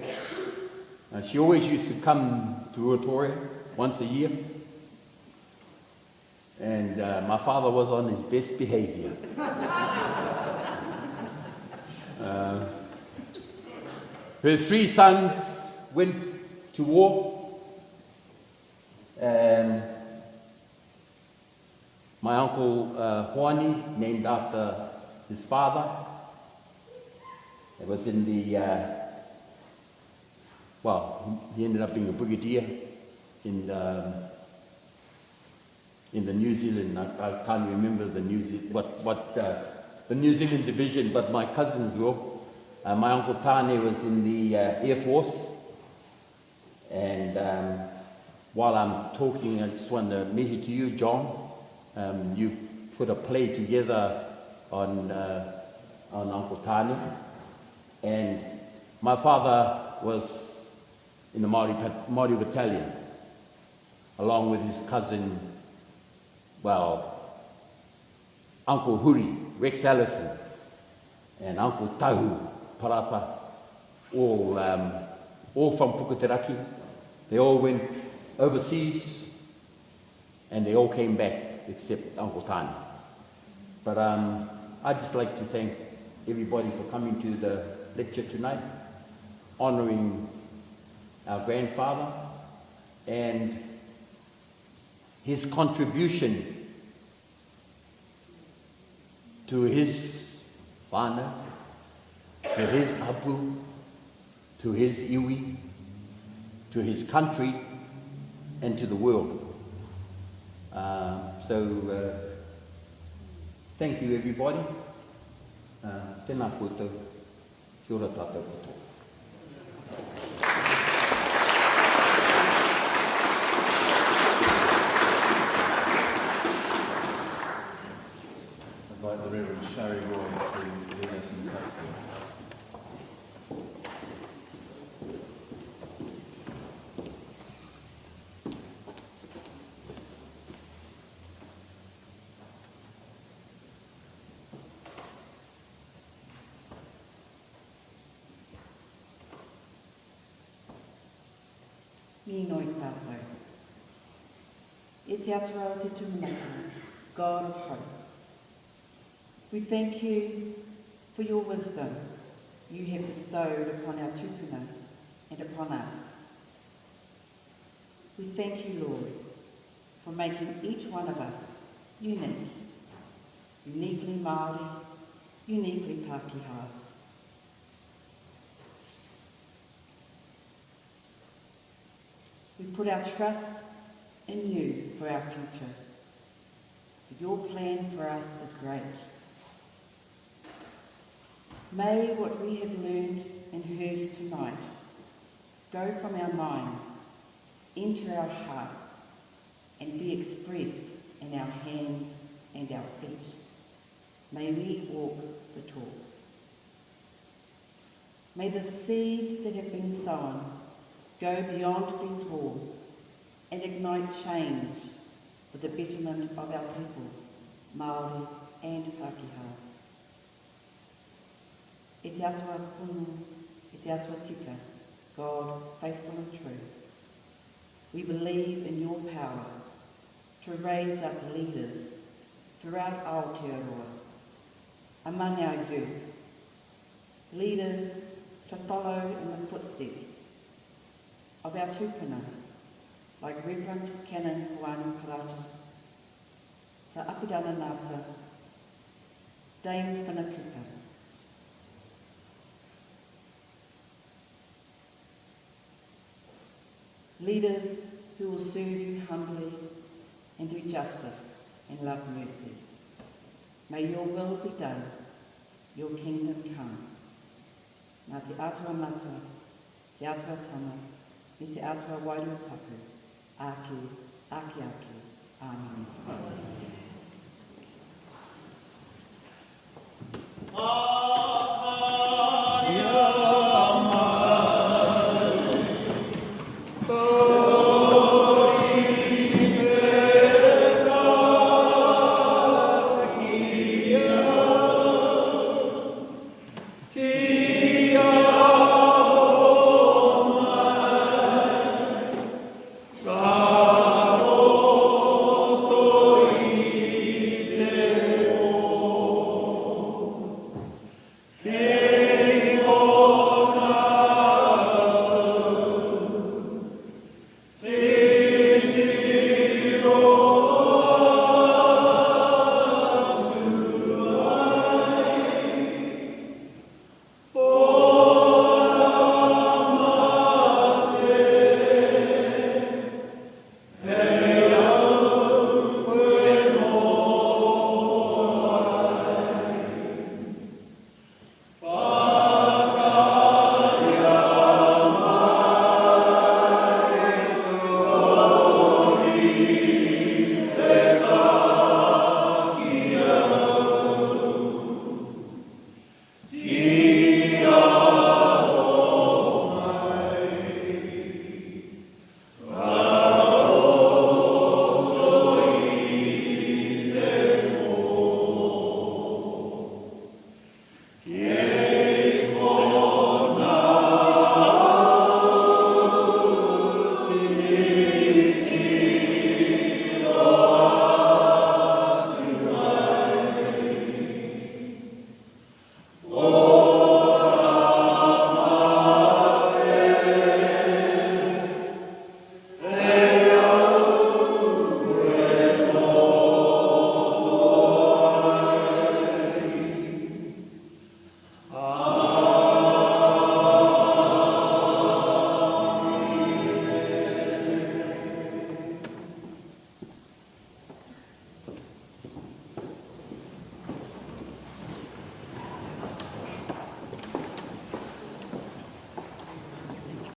she always used to come to Ruatoria once a year. And my father was on his best behavior. Her 3 sons went to war. My uncle Hoani, named after his father, it was in the, he ended up being a brigadier in the New Zealand, I can't remember the the New Zealand division, but my cousins were. My uncle Tane was in the Air Force, and while I'm talking, I just want to mention to you, John, you put a play together on Uncle Tane, and my father was in the Maori battalion, along with his cousin, Uncle Huri, Rex Allison, and Uncle Tahu, Parata, all from Puketeraki. They all went overseas, and they all came back, except Uncle Tane. But I'd just like to thank everybody for coming to the lecture tonight, honouring our grandfather and his contribution to his whānau, to his hapu, to his iwi, to his country, and to the world. Thank you, everybody. Tēnā koutou, kia ora tātou katoa. I'd invite the Reverend Shari Roy to lead us in karakia. Mino I tātou. E te atua o te tumanaki, God of hope. We thank you for your wisdom you have bestowed upon our tupuna and upon us. We thank you, Lord, for making each one of us unique, uniquely Maori, uniquely Pākehā. We put our trust in you for our future. Your plan for us is great. May what we have learned and heard tonight go from our minds, enter our hearts, and be expressed in our hands and our feet. May we walk the talk. May the seeds that have been sown go beyond these walls and ignite change for the betterment of our people, Maori and Pākehā. E te atua punu, e te atua tika, God, faithful and true. We believe in your power to raise up leaders throughout Aotearoa, among our youth, leaders to follow in the footsteps of our tūpuna, like Reverend Canon Hoani Parata, Sa Apidana Nata, Dame Whanakuka. Leaders who will serve you humbly and do justice and love mercy. May your will be done, your kingdom come. Nā te atua mata, te atua tana, me te atua wairua tapu, ake, Amen. Hero.